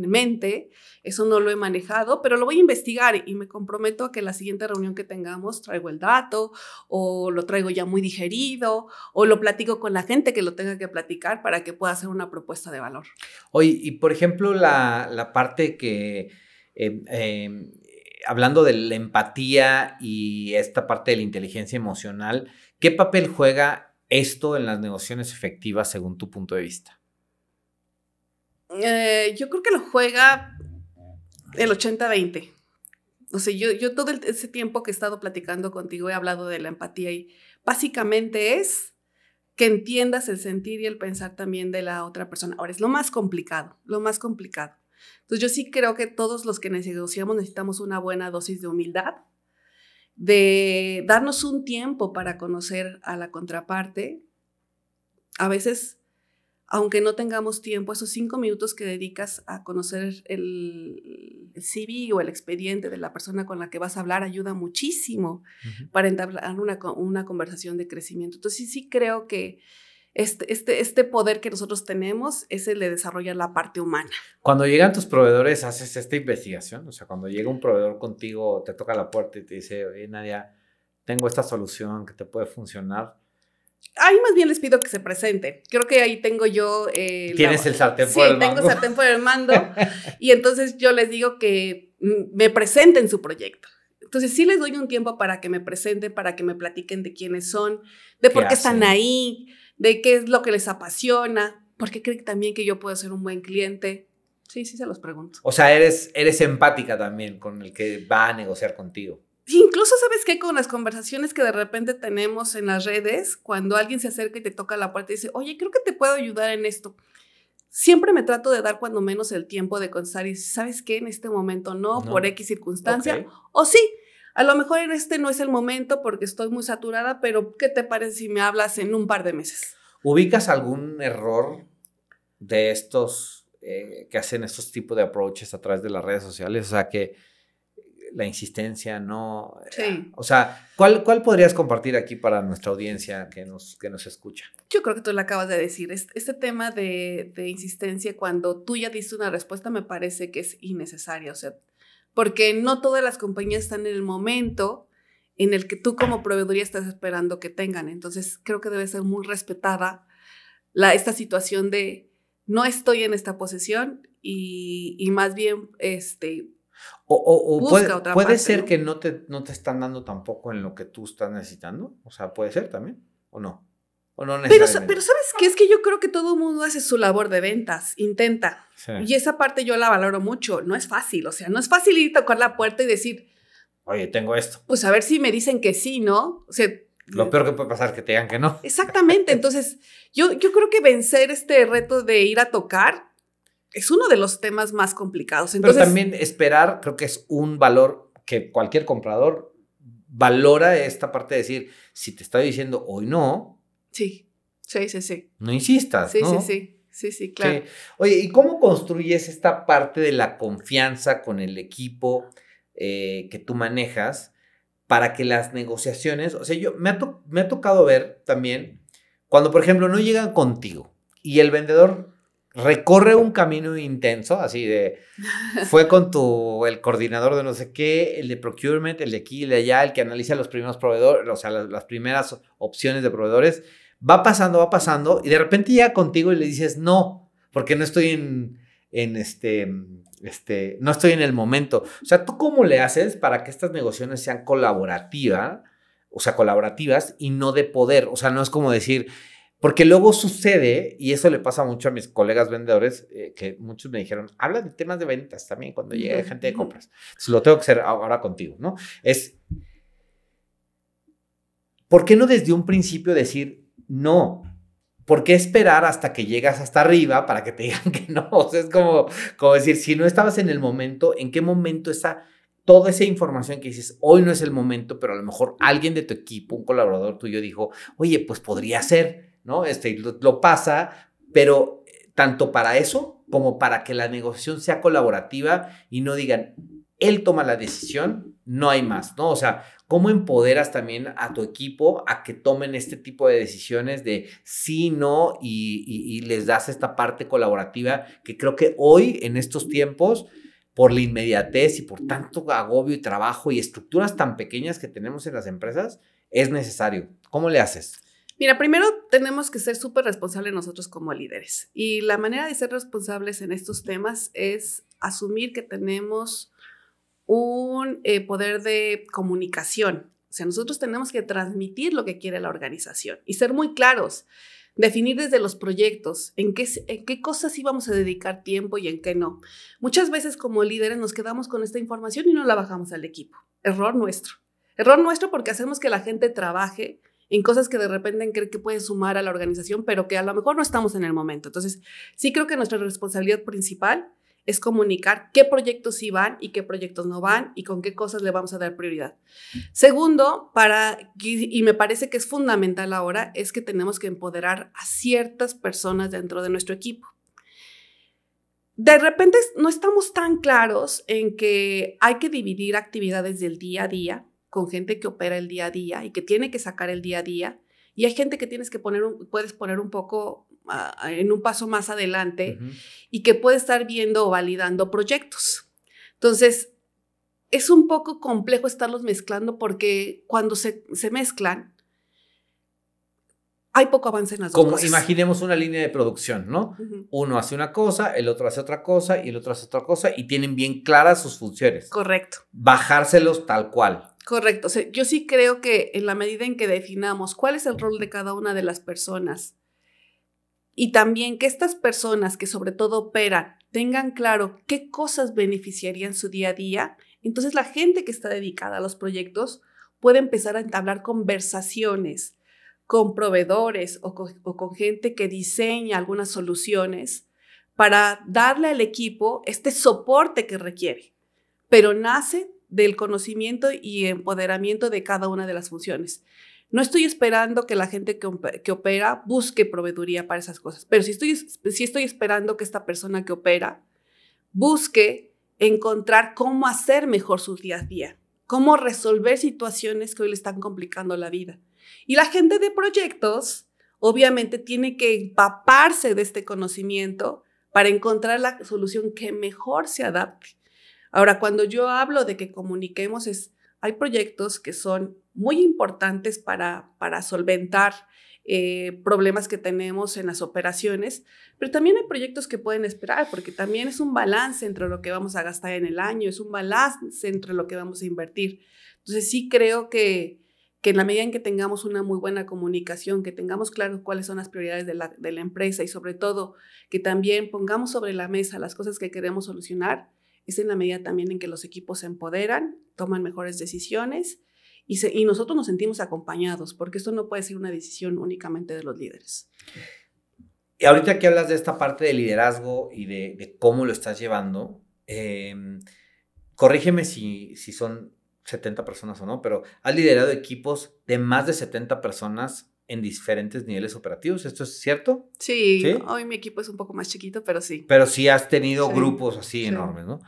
mente, eso no lo he manejado, pero lo voy a investigar y me comprometo a que la siguiente reunión que tengamos traigo el dato o lo traigo ya muy digerido o lo platico con la gente que lo tenga que platicar para que pueda hacer una propuesta de valor. Oye, y por ejemplo, la parte que, hablando de la empatía y esta parte de la inteligencia emocional, ¿qué papel juega esto en las negociaciones efectivas según tu punto de vista? Yo creo que lo juega el 80-20. O sea, yo todo ese tiempo que he estado platicando contigo he hablado de la empatía y básicamente es que entiendas el sentir y el pensar también de la otra persona. Ahora, es lo más complicado. Entonces, yo sí creo que todos los que negociamos necesitamos una buena dosis de humildad, de darnos un tiempo para conocer a la contraparte. A veces, aunque no tengamos tiempo, esos 5 minutos que dedicas a conocer el CV o el expediente de la persona con la que vas a hablar ayuda muchísimo para entablar una conversación de crecimiento. Entonces, sí creo que este poder que nosotros tenemos es el de desarrollar la parte humana. Cuando llegan tus proveedores, ¿haces esta investigación? O sea, cuando llega un proveedor contigo, te toca la puerta y te dice, oye, Nadia, tengo esta solución que te puede funcionar. Ahí más bien les pido que se presenten. Creo que ahí tengo yo... ¿Tienes el sartén por el mando? Sí, tengo sartén por el mando. Y entonces yo les digo que me presenten su proyecto. Entonces sí les doy un tiempo para que me presenten, para que me platiquen de quiénes son, de por qué están ahí, de qué es lo que les apasiona, porque creen también que yo puedo ser un buen cliente. Sí, se los pregunto. O sea, eres empática también con el que va a negociar contigo. Incluso, ¿sabes qué? Con las conversaciones que de repente tenemos en las redes, cuando alguien se acerca y te toca la puerta y dice, oye, creo que te puedo ayudar en esto. Siempre me trato de dar cuando menos el tiempo de contestar y ¿sabes qué? En este momento no, por X circunstancia. Okay. O sí, a lo mejor en este no es el momento porque estoy muy saturada, pero ¿qué te parece si me hablas en un par de meses? ¿Ubicas algún error de estos que hacen estos tipos de approaches a través de las redes sociales? O sea, que la insistencia, ¿no? Sí. O sea, ¿cuál podrías compartir aquí para nuestra audiencia que nos escucha? Yo creo que tú lo acabas de decir. Este tema de insistencia, cuando tú ya diste una respuesta, me parece que es innecesaria. O sea, porque no todas las compañías están en el momento en el que tú como proveeduría estás esperando que tengan. Entonces, creo que debe ser muy respetada esta situación de no estoy en esta posición y más bien busca otra puede parte, ser, ¿no? que no te están dando tampoco en lo que tú estás necesitando. O sea, puede ser también, ¿o no? O no Pero necesariamente. ¿sabes qué? Es que yo creo que todo el mundo hace su labor de ventas, intenta. Sí. Y esa parte yo la valoro mucho. No es fácil, o sea, no es fácil ir a tocar la puerta y decir, Oye, tengo esto. pues a ver si me dicen que sí, ¿no? O sea, Lo peor que puede pasar es que te digan que no. exactamente. Entonces, yo creo que vencer este reto de ir a tocar es uno de los temas más complicados. Entonces, pero también esperar, creo que es un valor que cualquier comprador valora, esta parte de decir, si te estoy diciendo hoy no, sí, no insistas, ¿no? Sí, claro. Sí. Oye, ¿y cómo construyes esta parte de la confianza con el equipo que tú manejas para que las negociaciones, o sea, me ha tocado ver también cuando, por ejemplo, no llegan contigo y el vendedor recorre un camino intenso, así de, fue con el coordinador de no sé qué, el de procurement, el de aquí, el de allá, el que analiza los primeros proveedores, o sea, las primeras opciones de proveedores, va pasando, y de repente llega contigo y le dices, no, porque no estoy no estoy en el momento. O sea, ¿tú cómo le haces para que estas negociaciones sean colaborativas y no de poder? O sea, no es como decir, porque luego sucede, y eso le pasa mucho a mis colegas vendedores, que muchos me dijeron, habla de temas de ventas también cuando llega gente de compras. Entonces, lo tengo que hacer ahora contigo, ¿no? ¿Por qué no desde un principio decir no? ¿Por qué esperar hasta que llegas hasta arriba para que te digan que no? O sea, es como decir, si no estabas en el momento, ¿en qué momento toda esa información que dices, hoy no es el momento, pero a lo mejor alguien de tu equipo, un colaborador tuyo dijo, oye, pues podría ser, ¿no? Lo pasa, pero tanto para eso como para que la negociación sea colaborativa y no digan, él toma la decisión, no hay más, ¿no? O sea, ¿cómo empoderas también a tu equipo a que tomen este tipo de decisiones de sí, no, y les das esta parte colaborativa que creo que hoy, en estos tiempos, por la inmediatez y por tanto agobio y trabajo y estructuras tan pequeñas que tenemos en las empresas, es necesario? ¿Cómo le haces? Mira, primero tenemos que ser súper responsables nosotros como líderes. Y la manera de ser responsables en estos temas es asumir que tenemos un poder de comunicación. O sea, nosotros tenemos que transmitir lo que quiere la organización y ser muy claros, definir desde los proyectos en qué cosas íbamos a dedicar tiempo y en qué no. Muchas veces como líderes nos quedamos con esta información y no la bajamos al equipo. Error nuestro. Error nuestro porque hacemos que la gente trabaje en cosas que de repente creen que pueden sumar a la organización, pero que a lo mejor no estamos en el momento. Entonces, sí creo que nuestra responsabilidad principal es comunicar qué proyectos sí van y qué proyectos no van y con qué cosas le vamos a dar prioridad. Segundo, y me parece que es fundamental ahora, es que tenemos que empoderar a ciertas personas dentro de nuestro equipo. De repente no estamos tan claros en que hay que dividir actividades del día a día con gente que opera el día a día y que tiene que sacar el día a día, y hay gente que puedes poner un poco en un paso más adelante y que puede estar viendo o validando proyectos. Entonces, es un poco complejo estarlos mezclando porque cuando se mezclan, hay poco avance en las dos cosas. Imaginemos una línea de producción, ¿no? Uno hace una cosa, el otro hace otra cosa y el otro hace otra cosa y tienen bien claras sus funciones. Correcto. Bajárselos tal cual. Correcto. O sea, yo sí creo que en la medida en que definamos cuál es el rol de cada una de las personas y también que estas personas que sobre todo operan tengan claro qué cosas beneficiarían su día a día, entonces la gente que está dedicada a los proyectos puede empezar a entablar conversaciones con proveedores o con gente que diseña algunas soluciones para darle al equipo este soporte que requiere, pero nace del conocimiento y empoderamiento de cada una de las funciones. No estoy esperando que la gente que opera busque proveeduría para esas cosas, pero sí estoy esperando que esta persona que opera busque encontrar cómo hacer mejor su día a día, cómo resolver situaciones que hoy le están complicando la vida. Y la gente de proyectos, obviamente, tiene que empaparse de este conocimiento para encontrar la solución que mejor se adapte. Ahora, cuando yo hablo de que comuniquemos, hay proyectos que son muy importantes para solventar problemas que tenemos en las operaciones, pero también hay proyectos que pueden esperar, porque también es un balance entre lo que vamos a gastar en el año, es un balance entre lo que vamos a invertir. Entonces sí creo que en la medida en que tengamos una muy buena comunicación, que tengamos claro cuáles son las prioridades de la empresa y sobre todo que también pongamos sobre la mesa las cosas que queremos solucionar, es en la medida también en que los equipos se empoderan, toman mejores decisiones y nosotros nos sentimos acompañados, porque esto no puede ser una decisión únicamente de los líderes. Y ahorita que hablas de esta parte de liderazgo y de cómo lo estás llevando, corrígeme si son 70 personas o no, pero has liderado equipos de más de 70 personas en diferentes niveles operativos, ¿esto es cierto? Sí, hoy mi equipo es un poco más chiquito, pero sí. Pero sí has tenido grupos así enormes, ¿no?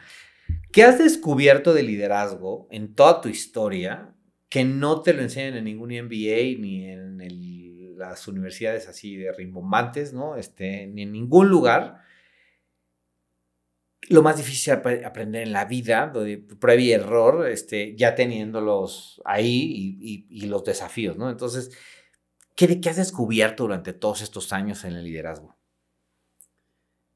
¿Qué has descubierto de liderazgo en toda tu historia que no te lo enseñan en ningún MBA ni en las universidades así de rimbombantes, ¿no? Ni en ningún lugar? Lo más difícil aprender en la vida, de prueba y error, ya teniéndolos ahí y los desafíos, ¿no? Entonces, ¿qué has descubierto durante todos estos años en el liderazgo?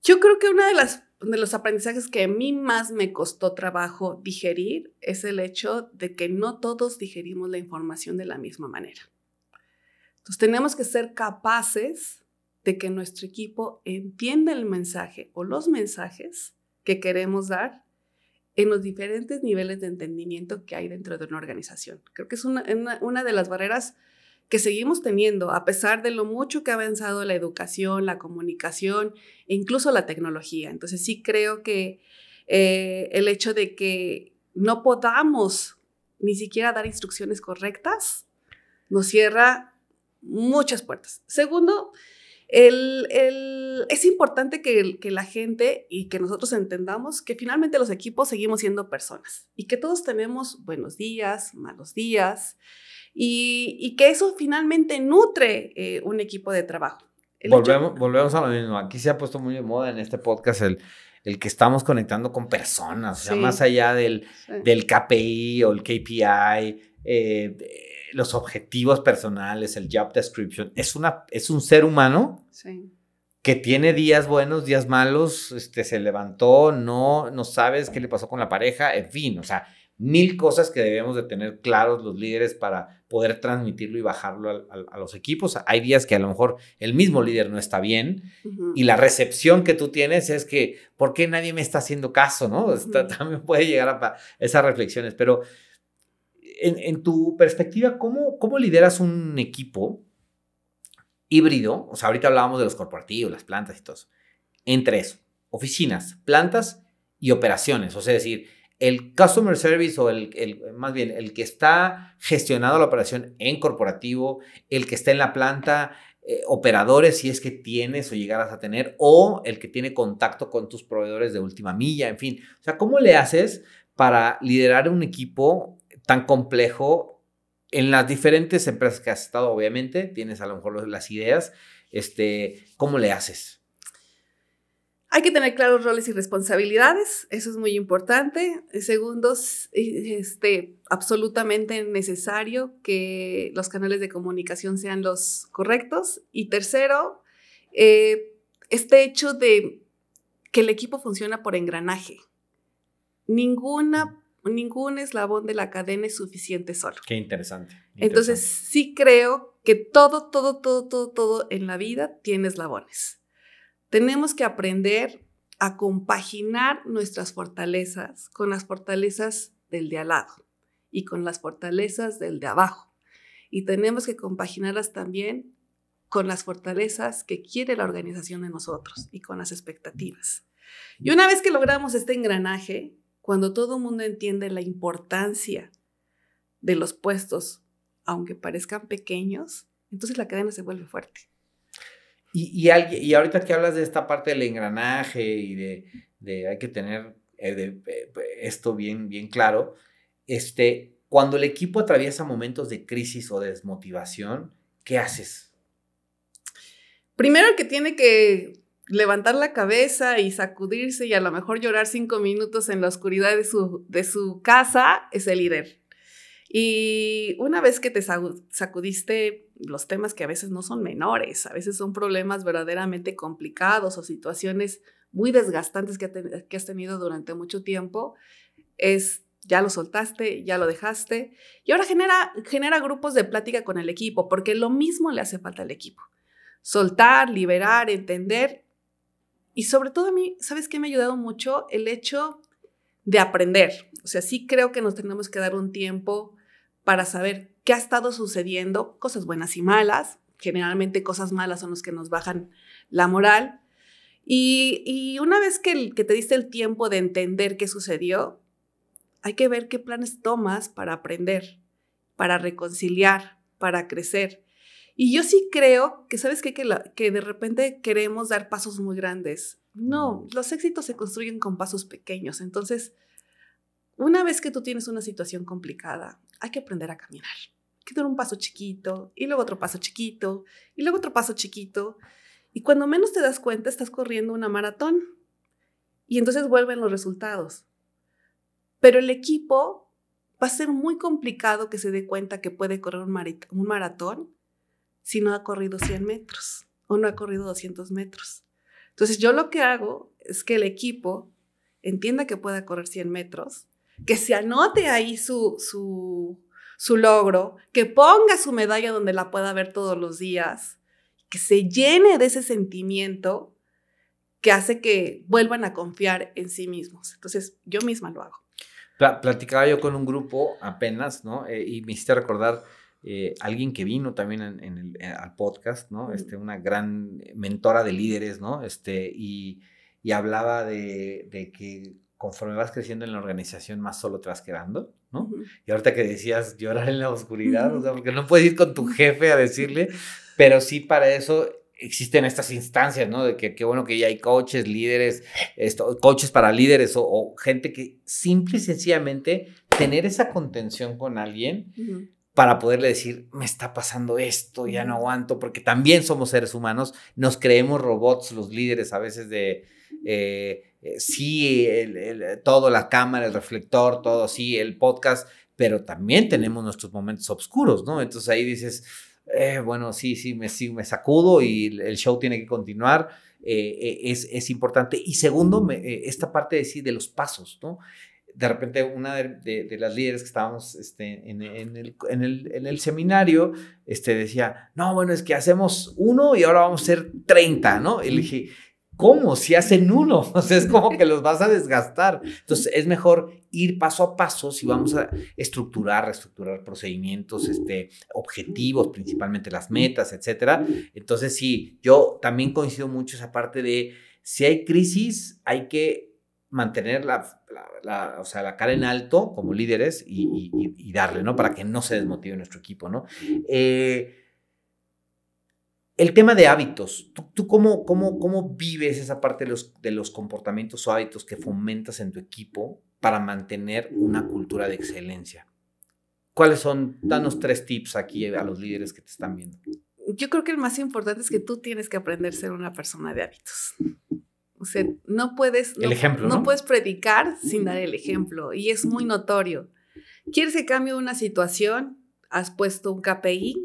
Yo creo que uno de los aprendizajes que a mí más me costó trabajo digerir es el hecho de que no todos digerimos la información de la misma manera. Entonces, tenemos que ser capaces de que nuestro equipo entienda el mensaje o los mensajes que queremos dar en los diferentes niveles de entendimiento que hay dentro de una organización. Creo que es una de las barreras que seguimos teniendo, a pesar de lo mucho que ha avanzado la educación, la comunicación e incluso la tecnología. Entonces sí creo que el hecho de que no podamos ni siquiera dar instrucciones correctas nos cierra muchas puertas. Segundo, es importante que la gente y que nosotros entendamos que finalmente los equipos seguimos siendo personas y que todos tenemos buenos días, malos días y que eso finalmente nutre un equipo de trabajo. Volvemos a lo mismo. Aquí se ha puesto muy de moda en este podcast el que estamos conectando con personas, o sea, más allá del KPI o el KPI, los objetivos personales, el job description, es un ser humano que tiene días buenos, días malos, se levantó, no sabes qué le pasó con la pareja, en fin, o sea, 1000 cosas que debemos de tener claros los líderes para poder transmitirlo y bajarlo a los equipos. Hay días que a lo mejor el mismo líder no está bien y la recepción que tú tienes es que, ¿por qué nadie me está haciendo caso? ¿No? También puede llegar a esas reflexiones, pero en tu perspectiva, ¿cómo lideras un equipo híbrido? O sea, ahorita hablábamos de los corporativos, las plantas y todo eso. Entre eso, oficinas, plantas y operaciones. O sea, es decir, el customer service o más bien el que está gestionando la operación en corporativo, el que está en la planta, operadores si es que tienes o llegaras a tener, o el que tiene contacto con tus proveedores de última milla, en fin. O sea, ¿cómo le haces para liderar un equipo tan complejo en las diferentes empresas que has estado? Obviamente, tienes a lo mejor las ideas, ¿cómo le haces? Hay que tener claros roles y responsabilidades, eso es muy importante. Segundo, absolutamente necesario que los canales de comunicación sean los correctos. Y tercero, este hecho de que el equipo funciona por engranaje. Ningún eslabón de la cadena es suficiente solo. Qué interesante. Entonces, sí creo que todo en la vida tiene eslabones. Tenemos que aprender a compaginar nuestras fortalezas con las fortalezas del de al lado y con las fortalezas del de abajo. Y tenemos que compaginarlas también con las fortalezas que quiere la organización de nosotros y con las expectativas. Y una vez que logramos este engranaje, cuando todo el mundo entiende la importancia de los puestos, aunque parezcan pequeños, entonces la cadena se vuelve fuerte. Y ahorita que hablas de esta parte del engranaje y de hay que tener esto bien claro. Cuando el equipo atraviesa momentos de crisis o desmotivación, ¿qué haces? Primero el que tiene que levantar la cabeza y sacudirse y a lo mejor llorar 5 minutos en la oscuridad de su casa es el líder. Y una vez que te sacudiste los temas que a veces no son menores, a veces son problemas verdaderamente complicados o situaciones muy desgastantes que has tenido durante mucho tiempo, ya lo soltaste, ya lo dejaste y ahora genera grupos de plática con el equipo, porque lo mismo le hace falta al equipo. Soltar, liberar, entender. Y sobre todo a mí, ¿sabes qué me ha ayudado mucho? El hecho de aprender. O sea, sí creo que nos tenemos que dar un tiempo para saber qué ha estado sucediendo, cosas buenas y malas. Generalmente cosas malas son las que nos bajan la moral. Y una vez que te diste el tiempo de entender qué sucedió, hay que ver qué planes tomas para aprender, para reconciliar, para crecer. Y yo sí creo que, ¿sabes qué? Que de repente queremos dar pasos muy grandes. No, los éxitos se construyen con pasos pequeños. Entonces, una vez que tú tienes una situación complicada, hay que aprender a caminar. Hay que dar un paso chiquito, y luego otro paso chiquito, y luego otro paso chiquito. Y cuando menos te das cuenta, estás corriendo una maratón. Y entonces vuelven los resultados. Pero el equipo va a ser muy complicado que se dé cuenta que puede correr un maratón si no ha corrido 100 metros o no ha corrido 200 metros. Entonces yo lo que hago es que el equipo entienda que pueda correr 100 metros, que se anote ahí su logro, que ponga su medalla donde la pueda ver todos los días, que se llene de ese sentimiento que hace que vuelvan a confiar en sí mismos. Entonces yo misma lo hago. Platicaba yo con un grupo apenas, ¿no? Y me hiciste recordar alguien que vino también al podcast, ¿no? Una gran mentora de líderes, ¿no? Y hablaba de que conforme vas creciendo en la organización, más solo te vas quedando, ¿no? Y ahorita que decías llorar en la oscuridad, o sea, porque no puedes ir con tu jefe a decirle, pero sí para eso existen estas instancias, ¿no? De que qué bueno que ya hay coaches, líderes, coaches para líderes o gente que simple y sencillamente tener esa contención con alguien para poderle decir, me está pasando esto, ya no aguanto, porque también somos seres humanos, nos creemos robots los líderes a veces de, sí, todo, la cámara, el reflector, todo, sí, el podcast, pero también tenemos nuestros momentos oscuros, ¿no? Entonces ahí dices, bueno, sí, me sacudo y el show tiene que continuar, es importante. Y segundo, esta parte de los pasos, ¿no? De repente una de las líderes que estábamos en el seminario decía, no, bueno, es que hacemos 1 y ahora vamos a hacer 30, ¿no? Y le dije, ¿cómo? Si hacen 1, o sea, es como que los vas a desgastar. Entonces, es mejor ir paso a paso si vamos a reestructurar procedimientos, objetivos, principalmente las metas, etcétera. Entonces, sí, yo también coincido mucho esa parte de si hay crisis, hay que mantener la cara en alto como líderes y darle, ¿no? Para que no se desmotive nuestro equipo, ¿no? El tema de hábitos, ¿tú cómo vives esa parte de los comportamientos o hábitos que fomentas en tu equipo para mantener una cultura de excelencia? ¿Cuáles son? Danos 3 tips aquí a los líderes que te están viendo. Yo creo que el más importante es que tú tienes que aprender a ser una persona de hábitos. O sea, no puedes predicar sin dar el ejemplo y es muy notorio. ¿Quieres que cambie una situación? Has puesto un KPI.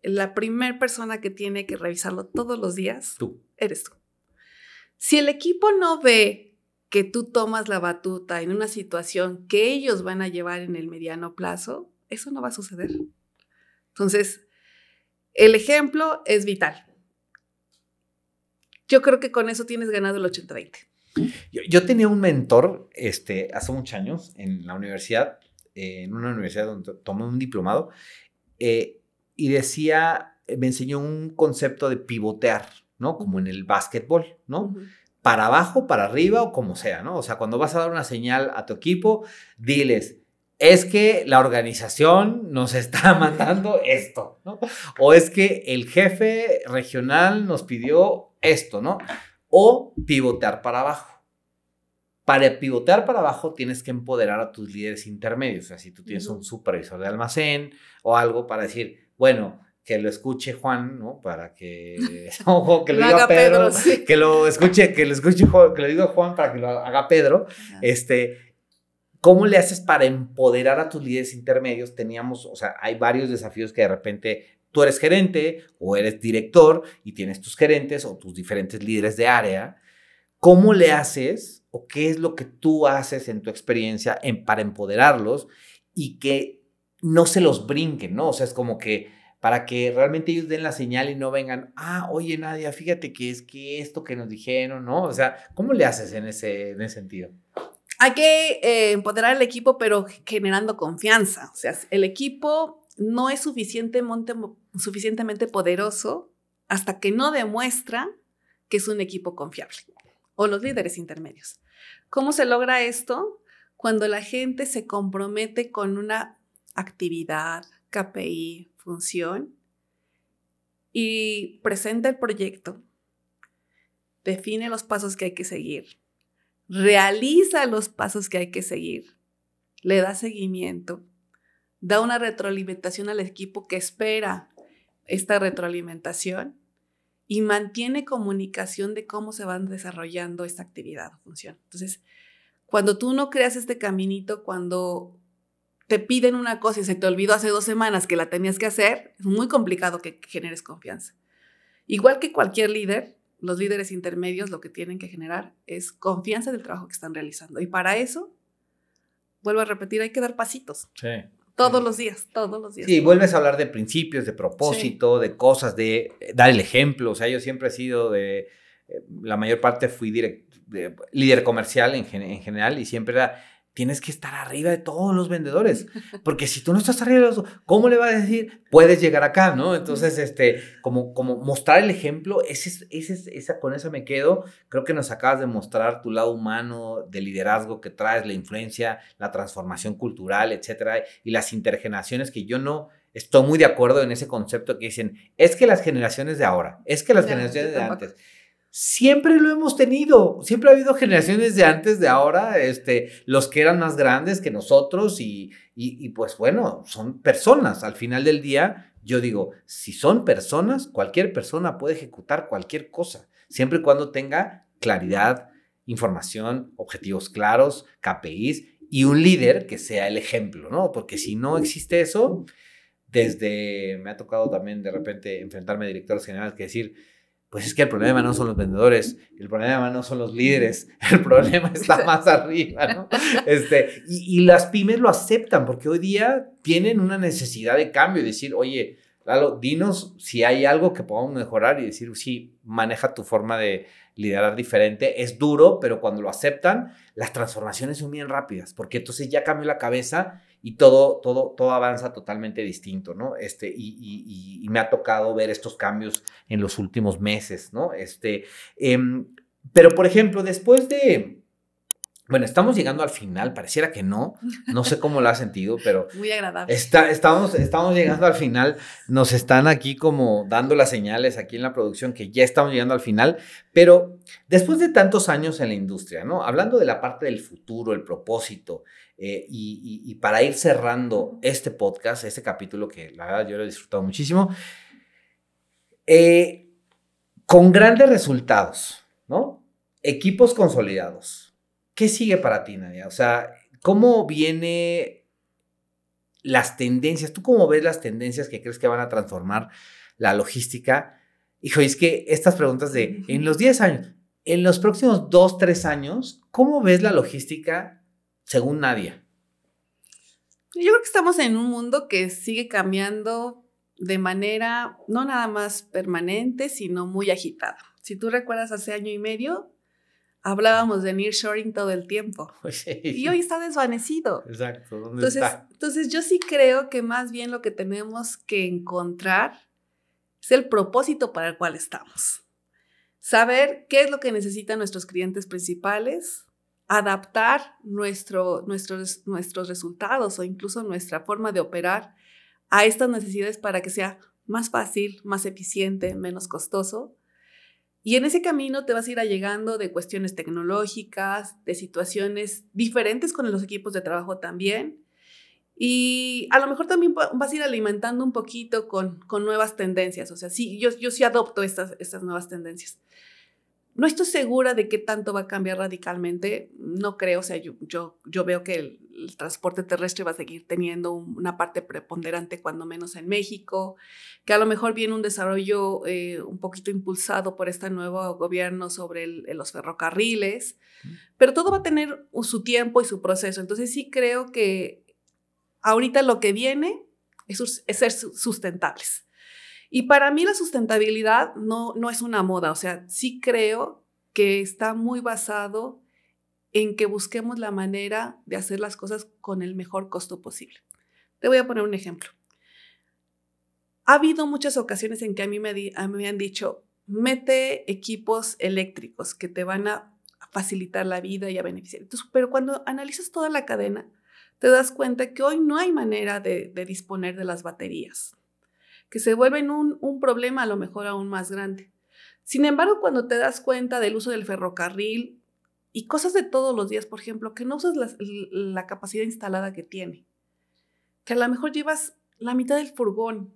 La primera persona que tiene que revisarlo todos los días eres tú. Si el equipo no ve que tú tomas la batuta en una situación que ellos van a llevar en el mediano plazo, eso no va a suceder. Entonces, el ejemplo es vital. Yo creo que con eso tienes ganado el 80-20. Yo tenía un mentor hace muchos años en la universidad, en una universidad donde tomé un diplomado, y me enseñó un concepto de pivotear, ¿no? Como en el básquetbol, ¿no? Para abajo, para arriba o como sea, ¿no? O sea, cuando vas a dar una señal a tu equipo, diles, es que la organización nos está mandando esto, ¿no? O es que el jefe regional nos pidió esto, ¿no? O pivotear para abajo. para pivotear para abajo tienes que empoderar a tus líderes intermedios. O sea, si tú tienes un supervisor de almacén o algo para decir, bueno, que lo escuche Juan, ¿no? Para que, o que lo diga Pedro, sí. que lo escuche Juan, que lo diga Juan para que lo haga Pedro. ¿Cómo le haces para empoderar a tus líderes intermedios? O sea, hay varios desafíos que de repente tú eres gerente o eres director y tienes tus gerentes o tus diferentes líderes de área. ¿Cómo le haces o qué es lo que tú haces en tu experiencia para empoderarlos y que no se los brinquen, ¿no? O sea, es como que para que realmente ellos den la señal y no vengan, oye, Nadia, fíjate que es que esto que nos dijeron, ¿no? O sea, ¿cómo le haces en ese sentido? Hay que empoderar al equipo, pero generando confianza. O sea, el equipo no es suficientemente poderoso hasta que no demuestra que es un equipo confiable. O los líderes intermedios. ¿Cómo se logra esto? Cuando la gente se compromete con una actividad, KPI, función, y presenta el proyecto, define los pasos que hay que seguir, realiza los pasos que hay que seguir, le da seguimiento, da una retroalimentación al equipo que espera esta retroalimentación y mantiene comunicación de cómo se van desarrollando esta actividad o función. Entonces, cuando tú no creas este caminito, cuando te piden una cosa y se te olvidó hace 2 semanas que la tenías que hacer, es muy complicado que generes confianza. Igual que cualquier líder, los líderes intermedios lo que tienen que generar es confianza del trabajo que están realizando. Y para eso, vuelvo a repetir, hay que dar pasitos. Sí. Todos los días. Sí, vuelves a hablar de principios, de propósito, de cosas, de dar el ejemplo. O sea, yo siempre he sido la mayor parte fui líder comercial en general y siempre era, tienes que estar arriba de todos los vendedores, porque si tú no estás arriba de los, ¿cómo le vas a decir? Puedes llegar acá, ¿no? Entonces, como mostrar el ejemplo, con esa me quedo. Creo que nos acabas de mostrar tu lado humano de liderazgo que traes, la influencia, la transformación cultural, etcétera, y las intergeneraciones que yo no estoy muy de acuerdo en ese concepto que dicen, es que las generaciones de ahora, es que las generaciones de antes. Siempre lo hemos tenido, siempre ha habido generaciones de antes, de ahora, los que eran más grandes que nosotros y pues bueno, son personas. Al final del día, yo digo, si son personas, cualquier persona puede ejecutar cualquier cosa, siempre y cuando tenga claridad, información, objetivos claros, KPIs y un líder que sea el ejemplo, ¿no? Porque si no existe eso, me ha tocado también de repente enfrentarme a directores generales que decir, pues es que el problema no son los vendedores, el problema no son los líderes, el problema está más arriba, ¿no? Y las pymes lo aceptan porque hoy día tienen una necesidad de cambio y decir, oye, Lalo, dinos si hay algo que podamos mejorar y decir, sí, maneja tu forma de liderar diferente. Es duro, pero cuando lo aceptan, las transformaciones son bien rápidas porque entonces ya cambió la cabeza y todo avanza totalmente distinto, ¿no? Y me ha tocado ver estos cambios en los últimos meses, ¿no? Pero, por ejemplo, después de... Bueno, estamos llegando al final, pareciera que no sé cómo lo has sentido, pero... Muy agradable. Estamos llegando al final, nos están aquí como dando las señales aquí en la producción que ya estamos llegando al final, pero después de tantos años en la industria, ¿no? Hablando de la parte del futuro, el propósito, y para ir cerrando este podcast, este capítulo que la verdad yo lo he disfrutado muchísimo, con grandes resultados, ¿no? Equipos consolidados. ¿Qué sigue para ti, Nadia? O sea, ¿cómo vienen las tendencias? ¿Tú cómo ves las tendencias que crees que van a transformar la logística? Hijo, es que estas preguntas en los 10 años, en los próximos 2, 3 años, ¿cómo ves la logística según Nadia? Yo creo que estamos en un mundo que sigue cambiando de manera no nada más permanente, sino muy agitada. Si tú recuerdas, hace 1 año y medio, hablábamos de nearshoring todo el tiempo. Sí. Y hoy está desvanecido. Exacto. ¿Dónde está? Entonces, yo sí creo que más bien lo que tenemos que encontrar es el propósito para el cual estamos. Saber qué es lo que necesitan nuestros clientes principales, adaptar nuestros resultados o incluso nuestra forma de operar a estas necesidades para que sea más fácil, más eficiente, menos costoso. Y en ese camino te vas a ir allegando de cuestiones tecnológicas, de situaciones diferentes con los equipos de trabajo también. Y a lo mejor también vas a ir alimentando un poquito con nuevas tendencias. O sea, sí, yo sí adopto estas nuevas tendencias. No estoy segura de qué tanto va a cambiar radicalmente, no creo, o sea, yo veo que el transporte terrestre va a seguir teniendo una parte preponderante, cuando menos en México, que a lo mejor viene un desarrollo un poquito impulsado por este nuevo gobierno sobre los ferrocarriles, pero todo va a tener su tiempo y su proceso. Entonces sí creo que ahorita lo que viene es ser sustentables. Y para mí la sustentabilidad no es una moda, o sea, sí creo que está muy basado en que busquemos la manera de hacer las cosas con el mejor costo posible. Te voy a poner un ejemplo. Ha habido muchas ocasiones en que a mí me han dicho, mete equipos eléctricos que te van a facilitar la vida y a beneficiar. Entonces, pero cuando analizas toda la cadena, te das cuenta que hoy no hay manera de disponer de las baterías, que se vuelven un problema a lo mejor aún más grande. Sin embargo, cuando te das cuenta del uso del ferrocarril y cosas de todos los días, por ejemplo, que no usas la capacidad instalada que tiene, que a lo mejor llevas la mitad del furgón,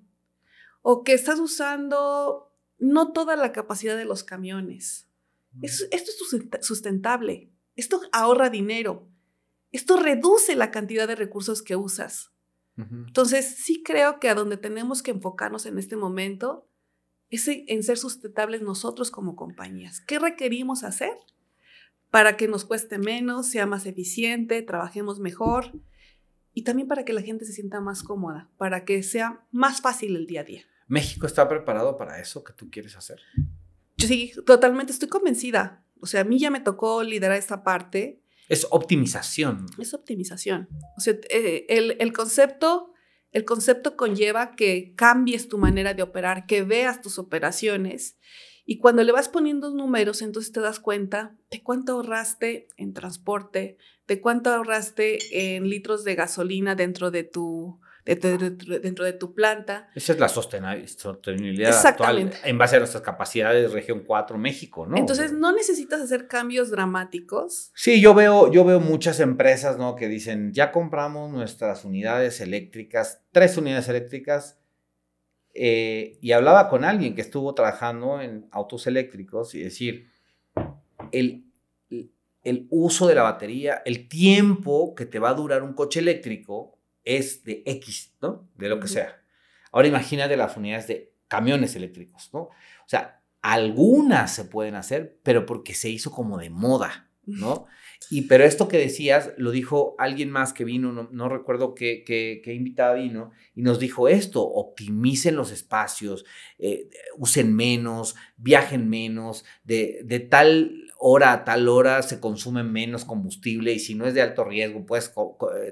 o que estás usando no toda la capacidad de los camiones. Esto es sustentable, esto ahorra dinero, esto reduce la cantidad de recursos que usas. Entonces, sí creo que a donde tenemos que enfocarnos en este momento es en ser sustentables nosotros como compañías. ¿Qué requerimos hacer para que nos cueste menos, sea más eficiente, trabajemos mejor y también para que la gente se sienta más cómoda, para que sea más fácil el día a día? ¿México está preparado para eso que tú quieres hacer? Yo sí, totalmente, estoy convencida. O sea, a mí ya me tocó liderar esta parte. Es optimización. Es optimización. O sea, el concepto conlleva que cambies tu manera de operar, que veas tus operaciones y cuando le vas poniendo números, entonces te das cuenta de cuánto ahorraste en transporte, de cuánto ahorraste en litros de gasolina dentro de tu planta. Esa es la sostenibilidad actual en base a nuestras capacidades región 4 México, ¿no? Entonces no necesitas hacer cambios dramáticos. Sí, yo veo muchas empresas, ¿no? Que dicen, ya compramos nuestras unidades eléctricas, 3 unidades eléctricas, y hablaba con alguien que estuvo trabajando en autos eléctricos y decir, el uso de la batería, el tiempo que te va a durar un coche eléctrico es de X, ¿no? De lo que sea. Ahora imagínate las unidades de camiones eléctricos, ¿no? O sea, algunas se pueden hacer, pero porque se hizo como de moda, ¿no? Pero esto que decías, lo dijo alguien más que vino, no recuerdo qué invitada vino, y nos dijo esto: optimicen los espacios, usen menos, viajen menos, de tal hora a tal hora se consume menos combustible, y si no es de alto riesgo, puedes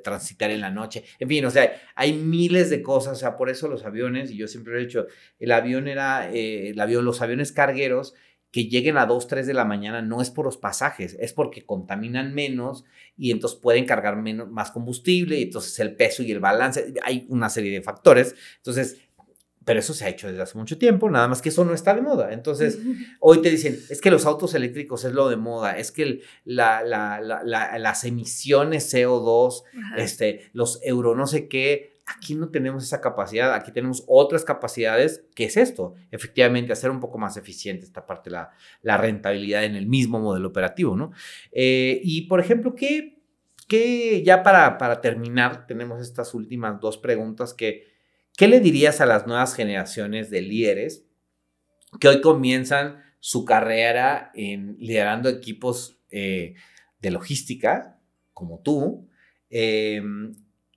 transitar en la noche. En fin, o sea, hay miles de cosas. O sea, por eso los aviones, y yo siempre lo he dicho, los aviones cargueros que lleguen a 2, 3 de la mañana no es por los pasajes, es porque contaminan menos y entonces pueden cargar más combustible, y entonces el peso y el balance, hay una serie de factores. Entonces, pero eso se ha hecho desde hace mucho tiempo, nada más que eso no está de moda. Entonces, hoy te dicen, es que los autos eléctricos es lo de moda, es que las emisiones CO2, los euro no sé qué. Aquí no tenemos esa capacidad, aquí tenemos otras capacidades. ¿Qué es esto? Efectivamente, hacer un poco más eficiente esta parte, la rentabilidad en el mismo modelo operativo, ¿no? Y, por ejemplo, ¿qué ya para terminar, tenemos estas últimas 2 preguntas ¿qué le dirías a las nuevas generaciones de líderes que hoy comienzan su carrera liderando equipos de logística, como tú,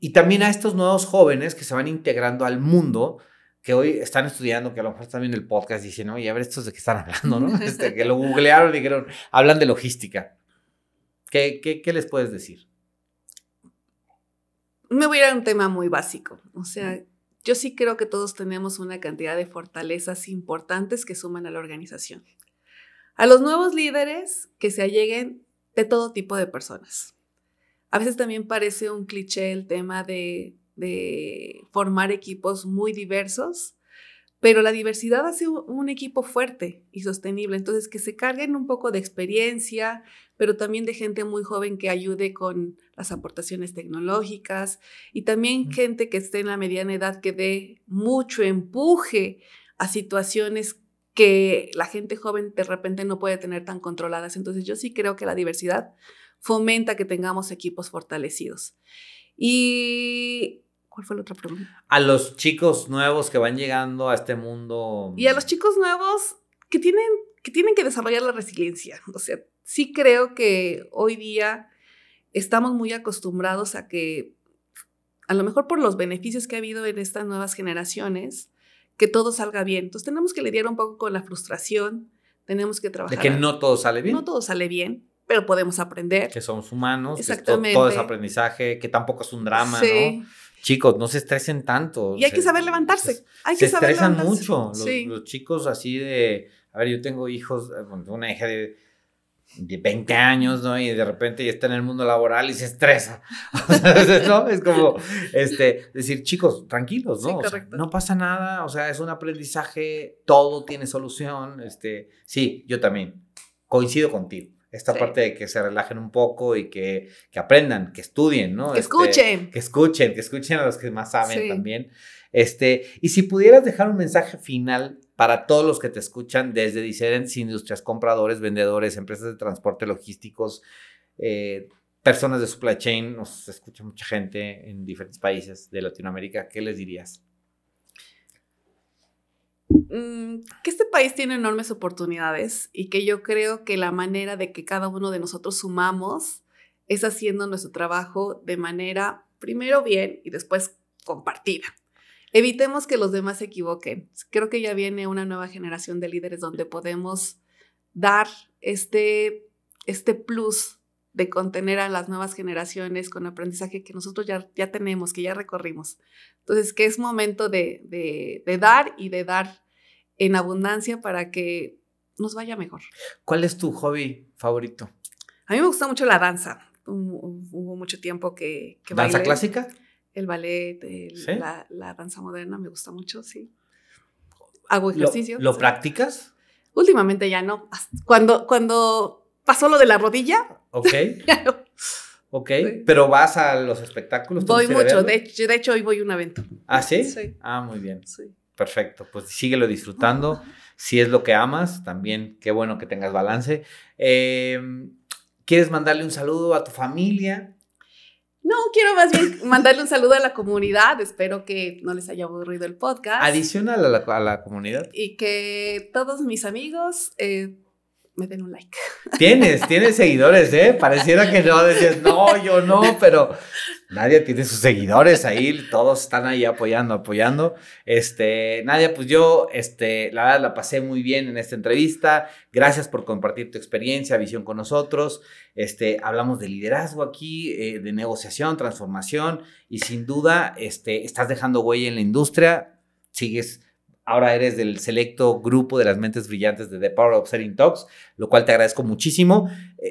y también a estos nuevos jóvenes que se van integrando al mundo, que hoy están estudiando, que a lo mejor están viendo el podcast y dicen, oye, a ver, estos de qué están hablando, ¿no? Que lo googlearon y dijeron, hablan de logística. ¿Qué les puedes decir? Me voy a ir a un tema muy básico. O sea, yo sí creo que todos tenemos una cantidad de fortalezas importantes que suman a la organización. A los nuevos líderes que se alleguen de todo tipo de personas. A veces también parece un cliché el tema de formar equipos muy diversos, pero la diversidad hace un equipo fuerte y sostenible. Entonces, que se carguen un poco de experiencia, pero también de gente muy joven que ayude con las aportaciones tecnológicas y también gente que esté en la mediana edad que dé mucho empuje a situaciones que la gente joven de repente no puede tener tan controladas. Entonces, yo sí creo que la diversidad fomenta que tengamos equipos fortalecidos. Y ¿cuál fue la otra pregunta? A los chicos nuevos que van llegando a este mundo. Y a los chicos nuevos que tienen que desarrollar la resiliencia. O sea, sí creo que hoy día estamos muy acostumbrados a que, a lo mejor por los beneficios que ha habido en estas nuevas generaciones, que todo salga bien. Entonces tenemos que lidiar un poco con la frustración, tenemos que trabajar. De que no todo sale bien. No todo sale bien, pero podemos aprender. Que somos humanos, Exactamente. Que todo es aprendizaje, que tampoco es un drama, sí. ¿no? Chicos, no se estresen tanto. Y hay que saber levantarse. Se estresan mucho. Los chicos así de... A ver, yo tengo hijos, una hija de 20 años, ¿no? Y de repente ya está en el mundo laboral y se estresa. O sea, ¿no? Es como, decir, chicos, tranquilos, ¿no? Sí, o sea, no pasa nada, o sea, es un aprendizaje, todo tiene solución. Sí, yo también coincido contigo. Esta parte de que se relajen un poco y que aprendan, que estudien, ¿no? Que escuchen. Que escuchen a los que más saben también. Y si pudieras dejar un mensaje final para todos los que te escuchan desde diferentes industrias, compradores, vendedores, empresas de transporte logísticos, personas de supply chain, nos escucha mucha gente en diferentes países de Latinoamérica, ¿qué les dirías? Que este país tiene enormes oportunidades y que yo creo que la manera de que cada uno de nosotros sumamos es haciendo nuestro trabajo de manera primero bien y después compartida. Evitemos que los demás se equivoquen. Creo que ya viene una nueva generación de líderes donde podemos dar este plus de contener a las nuevas generaciones con aprendizaje que nosotros ya tenemos, que ya recorrimos. Entonces, que es momento de dar y de dar en abundancia para que nos vaya mejor. ¿Cuál es tu hobby favorito? A mí me gusta mucho la danza. Hubo mucho tiempo que ¿Danza clásica? El ballet, ¿Sí? la danza moderna me gusta mucho, sí. Hago ejercicio. ¿Lo practicas? Últimamente ya no. Cuando pasó lo de la rodilla. Ok. Ya no. Ok, sí. ¿Pero vas a los espectáculos? Voy mucho, de hecho hoy voy a un evento. ¿Ah, sí? Sí. Ah, muy bien. Sí. Perfecto, pues síguelo disfrutando. Si es lo que amas, también qué bueno que tengas balance. ¿Quieres mandarle un saludo a tu familia? No, quiero más bien mandarle un saludo a la comunidad. Espero que no les haya aburrido el podcast. Adicional a la comunidad. Y que todos mis amigos me den un like. Tienes seguidores, ¿eh? Pareciera que no, decías, no, yo no, pero Nadia tiene sus seguidores ahí, todos están ahí apoyando. Nadia, pues yo, la verdad la pasé muy bien en esta entrevista. Gracias por compartir tu experiencia, visión con nosotros. Hablamos de liderazgo aquí, de negociación, transformación y sin duda, estás dejando huella en la industria, ahora eres del selecto grupo de las mentes brillantes de The Power of Selling Talks, lo cual te agradezco muchísimo.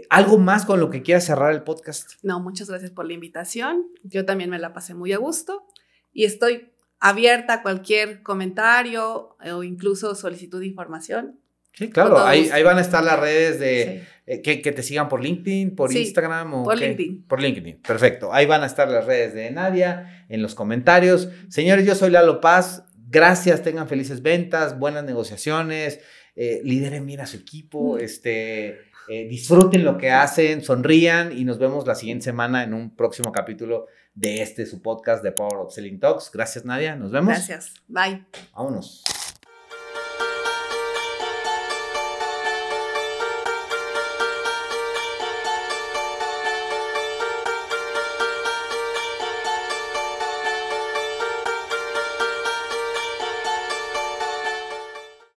¿Algo más con lo que quieras cerrar el podcast? No, muchas gracias por la invitación. Yo también me la pasé muy a gusto y estoy abierta a cualquier comentario o incluso solicitud de información. Sí, claro. Ahí van a estar las redes de que te sigan por LinkedIn, por Instagram. ¿O por qué? LinkedIn. Por LinkedIn, perfecto. Ahí van a estar las redes de Nadia en los comentarios. Señores, yo soy Lalo Paz. Gracias, tengan felices ventas, buenas negociaciones, lideren bien a su equipo, disfruten lo que hacen, sonrían y nos vemos la siguiente semana en un próximo capítulo de su podcast de Power of Selling Talks. Gracias, Nadia, nos vemos. Gracias, bye. Vámonos.